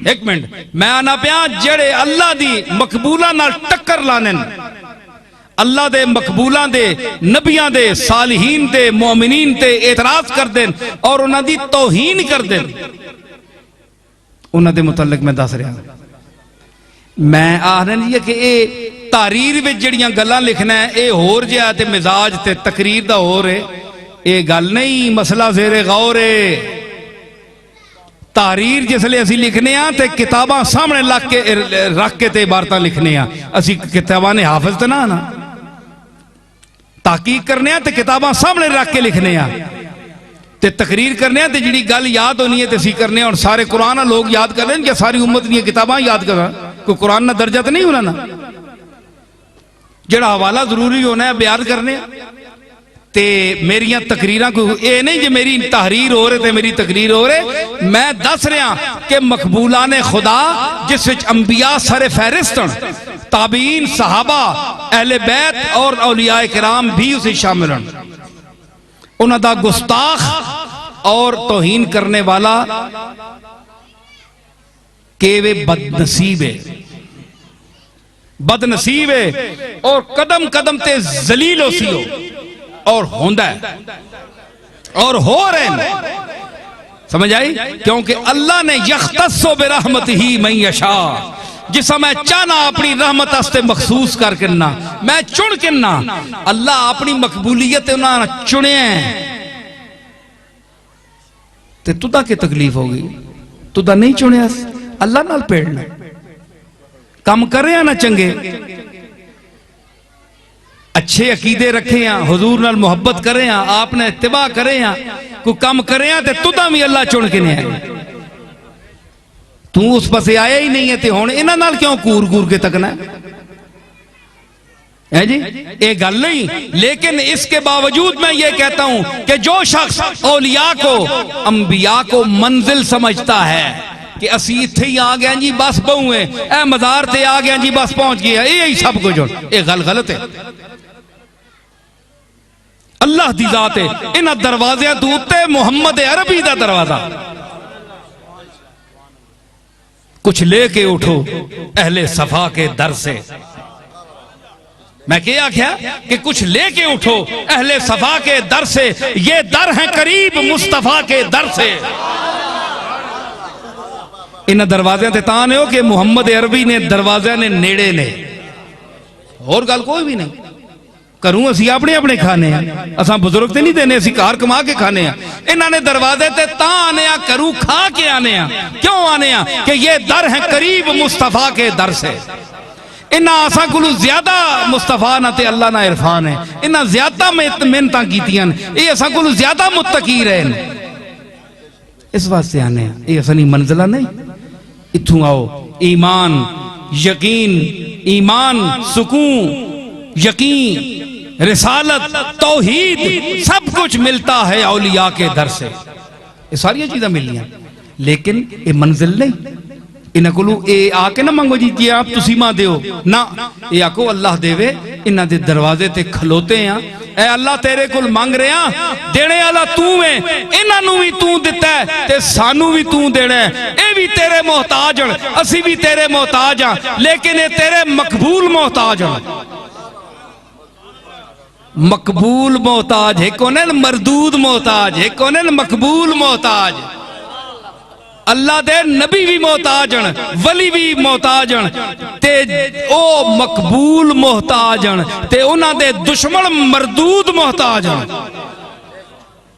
एक मिनट, मैं आना पिया जेड़े अल्लाह दी मकबूला नाल टक्कर लाने, अल्लाह दे मकबूलां दे नबियां दे सालिहीन दे मोमिनीन ते एतराज कर देन और उन्हां दी तौहीन कर देन। उन्होंने मुतलक मैं दस रहा। मैं आखना नहीं है कि ये तारीर में जड़ियां गल्लां लिखना है ये होर जिहा ते मिजाज ते तकरीर दा होर है, ये गल नहीं, मसला जेरे गौर है। तारीर जिसले असी लिखने ते किताबां सामने रख के ते इबारतां लिखने असी किताबां ने हाफिज तो ना ताकीक करने ते किताबां सामने रख के लिखने ते तकरीर करने ते जिहड़ी गल याद होनी है ते असी करने। और सारे कुरान लोग याद कर लें या सारी उम्मत दी किताबां याद कर, कोई कुरान ना दर्जा तो नहीं होना ना, जिहड़ा हवाला जरूरी होना है बयान करने ते मेरियां तकरीरां को ये नहीं जो मेरी तहरीर हो रहे थे मेरी तकरीर हो रहे। मैं दस रहा कि मकबूला ने खुदा जिस विच अंबिया सरे फहरिस्त ताबीन सहाबा अहले बैत और औलिया किराम भी उसे शामिल हैं। उन्हां दा गुस्ताख और तौहीन करने वाला के वे बदनसीब है, बदनसीब है और कदम कदम ते जलील हो सी हो और होंदा है और हो रहे हैं। समझ आई? क्योंकि अल्लाह ने यख्तस्सु बिरहमतिही मन यशा, जिसा मैं चाहना अपनी रहमत वास्ते मखसूस करके ना मैं चुन के ना, अल्लाह अपनी मकबूलियत उन्होंने चुने ते तुदा की तकलीफ होगी, तुदा नहीं चुनिया अल्लाह नाल पेड़ना कम करे ना चंगे अच्छे अकीदे रखे हैं, हुजूर नाल मोहब्बत करे हैं, आपने इत्तिबा करे हैं, कोई कम करे हैं ते तुदा भी अल्लाह चुन के नहीं आया। तू उस पासे आया ही नहीं है ते हुण इन्हां नाल क्यों कूर कूर के तकना है जी? ये गल नहीं। लेकिन इसके बावजूद मैं ये कहता हूं कि जो शख्स औलिया को अंबिया को मंजिल समझता है कि असी इत्थे ही आ गए जी बस बहुए ए मज़ार ते आ गए जी बस पहुंच गए यही सब कुछ, ये गल गलत है। अल्लाह दी जात है, इन्हां दरवाज़ियां तो उत्ते मुहम्मद अरबी दा दरवाजा। कुछ लेके उठो अहले सफा के दर से। मैं क्या आख्या कि कुछ लेके उठो अहले सफा के दर से, ये दर है करीब मुस्तफा के दर से। इन दरवाजे ते तां ने हो कि मुहम्मद अरबी ने दरवाजे ने नेड़े ने, और गल कोई भी नहीं। करूं असी अपने अपने खाने असा बुजुर्ग ते नहीं देने, असी कार कमा के खाने। इन्होंने दरवाजे ते तां आने करूं खा के आने, क्यों आने कि ये दर है करीब मुस्तफा के दर से। इन्ना असा को ज्यादा मुस्तफा ना ते अल्लाह ना इरफान है, इन्ना ज्यादा मेहनत कीतियां ये असा को ज्यादा मुत्तकी रहे, इस वास्ते आने। ये असली मंजिला नहीं, इथों आओ ईमान यकीन, ईमान सुकून यकीन रिसालत तौहीद सब कुछ मिलता है औलिया के दर से। ये सारी चीजें मिलियां, लेकिन ये मंजिल नहीं। इन्हां कोलों ये आके ना मंगो जी आप तुसी मां दिओ ना, ये आको अल्लाह देवे। इन्हां दे दरवाजे ते खलोते हैं, ए अल्लाह तेरे कोल मंग रहे हैं, देने वाला तू है, इन्हां नूं भी तू दिता है ते सानू भी तू देना है। ये भी तेरे मोहताज हन, असी भी तेरे मोहताज हां, लेकिन ये तेरे मकबूल मोहताज हन। मकबूल मोहताज है कौन है? मरदूद मोहताज है कौन है? मकबूल मोहताज। अल्लाह दे नबी भी मोहताज हन, वली भी मोहताज हन, ते ओ मकबूल मोहताज हन, ते उन्हां दे दुश्मन मरदूद मोहताज हन।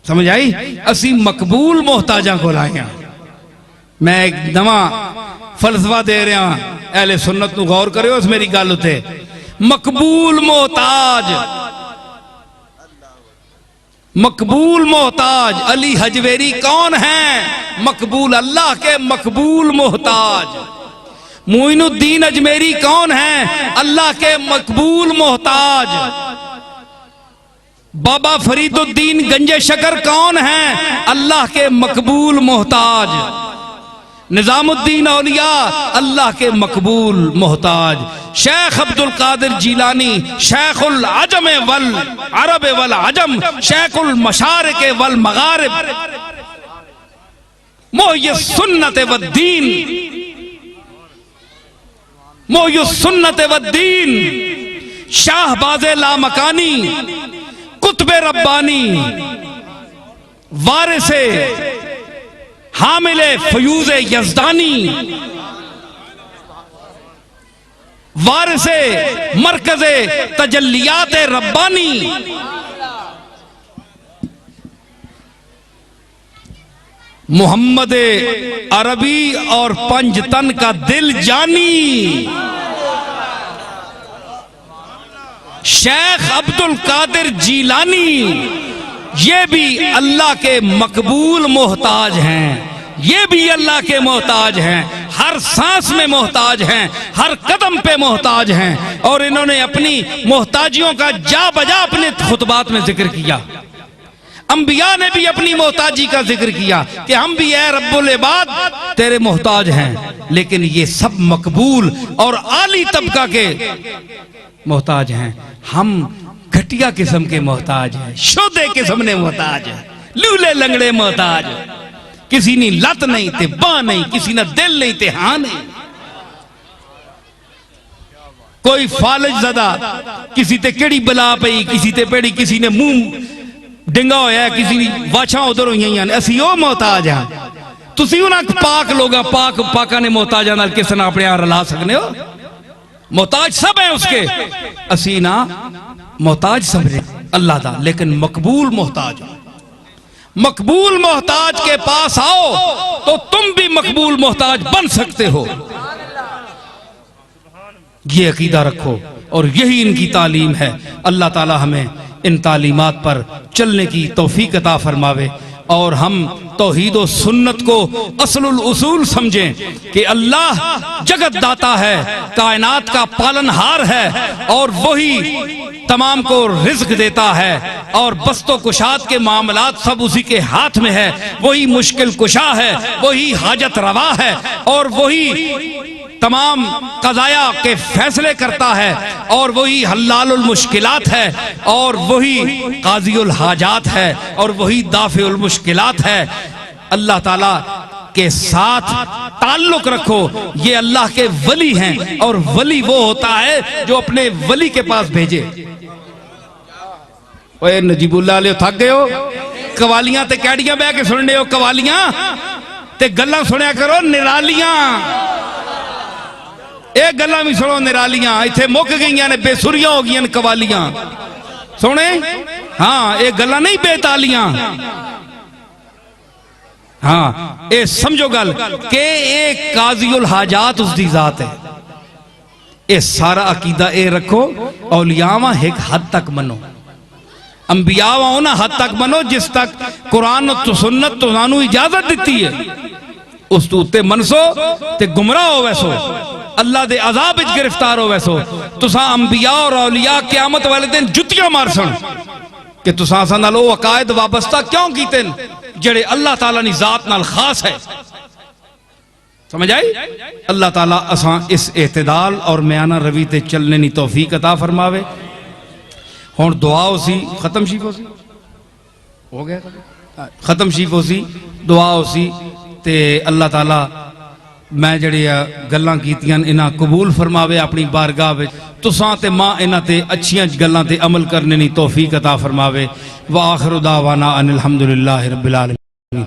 समझ आई? असी मकबूल मोहताजा को लाए। मैं एक नवा फलसफा दे रहा, अहले सुन्नत नूं गौर करियो इस मेरी गल उत्ते। मकबूल मोहताज, मकबूल मोहताज। अली हजवेरी कौन है? मकबूल अल्लाह के मकबूल मोहताज। मोइनुद्दीन अजमेरी कौन है? अल्लाह के मकबूल मोहताज। बाबा फरीदुद्दीन गंजे शकर कौन है? अल्लाह के मकबूल मोहताज। निजामुद्दीन औलिया अल्लाह के मकबूल मोहताज। शेख अब्दुल कादिर जीलानी शेखुल अजम वल अरब वल अजम शेखुल मशारिक वल मगारिब मोहय्य सुन्नत व दीन, मोहय्य सुन्नत व दीन। शाहबाज़े लामकानी कुतुब रब्बानी वारिसे हामिले फयूज यज़दानी, वारिसे मरकज़े तजल्लियात रब्बानी, मोहम्मद अरबी और पंजतन का दिल जानी, शेख अब्दुल कादिर जीलानी, ये भी अल्लाह के मकबूल मोहताज हैं, ये भी अल्लाह के मोहताज हैं, हर सांस में मोहताज हैं, हर कदम पे मोहताज हैं। और इन्होंने अपनी मोहताजियों का जा बजा अपने खुतबात में जिक्र किया। अंबिया ने भी अपनी मोहताजी का जिक्र किया कि हम भी ए रब्बुल इबाद तेरे मोहताज हैं, लेकिन ये सब मकबूल और आली तबका के मोहताज हैं। हम घटिया किस्म के मोहताज हैं, शोधे किस्म ने मोहताज है, लूले लंगड़े मोहताज। किसी ने लत नहीं ते बां नहीं, किसी ने दिल नहीं ते हां नहीं, कोई फालज ज़दा किसी ते केड़ी बला पई, किसी ते पेड़ी, किसी ने मुंह डिंगा होया, किसी ने वाछा उधर हुई, असी वो मोहताज हाँ। तुसी उन्हां पाक लोग पाक पाका ने मोहताजा नाल किस ना अपने रला सकने हो? मोहताज सब है उसके, असी ना मोहताज समझे अल्लाह दा, लेकिन मकबूल मोहताज हो। मकबूल मोहताज के पास आओ तो तुम भी मकबूल मोहताज बन सकते हो। ये अकीदा रखो और यही इनकी तालीम है। अल्लाह ताला हमें इन तालीमात पर चलने की तौफीक अता फरमावे और हम तौहीद व सुन्नत को असलुल उसूल समझें कि अल्लाह जगत दाता है, कायनात का पालनहार है और वही तमाम को रिज़्क देता है और बस्तो कुशात के मामलात सब उसी के हाथ में है। वही मुश्किल कुशा है, वही हाजत रवा है और वही तमाम कज़ाया के फैसले करता है और वही हल्लालुल मुश्किलात है और वही काज़ीउल हाजात है और वही दाफ़िउल मुश्किलात है। अल्लाह ताला के साथ ताल्लुक रखो, ये अल्लाह के वली हैं और वली वो होता है जो अपने वली के पास भेजे। ओए नजीबुल्लाह ले थक गए हो? कवालियां ते कैड़ियां बह के सुनने हो, कवालियां ते गल्लां सुनिया करो निरालियां। ये गल्लां भी सुनो निरालियां, इत्थे मुक गईयां ने, बेसुरियां हो गईयां कवालियां सुने। हाँ, ये गल्लां नहीं बेतालियां। हाँ, ये समझो गल के एक काज़ीउल हाजात उसकी जात है। ये सारा अकीदा ये रखो, औलियावां एक हद तक मनो, अंबियावां उन्हां हद तक मनो जिस तक कुरान और सुन्नत तुहानू इजाजत दिती है। उस तो उत्ते मनसो ते गुमराह हो वैसो, अल्लाह दे अजाब विच गिरफ्तार हो वैसो। तुसा अंबिया और औलिया क़यामत वाले दिन जुतियां मारसन कि तुसा असां नाल ओ अकायद वाबस्ता क्यों कीते जेड़े अल्लाह ताला नी जात नाल खास है। समझ आई? अल्लाह ताला असां इस एतदाल और म्याना रवी ते चलने नी तौफीक अता फरमावे। हुण दुआ होसी, खत्म शीफ होसी, हो गया खत्म शीफ होसी, दुआ होसी ते अल्लाह ताला मैं जड़िया गल्लां कीतियां इन्हां कबूल फरमावे अपनी बारगाह विच। तुसां ते मां इन्हां ते अच्छियां गल्लां ते अमल करने नी तौफीक अता फरमावे। व आखिरु दावाना अनिल हम्दुलिल्लाहि रब्बिल आलमीन।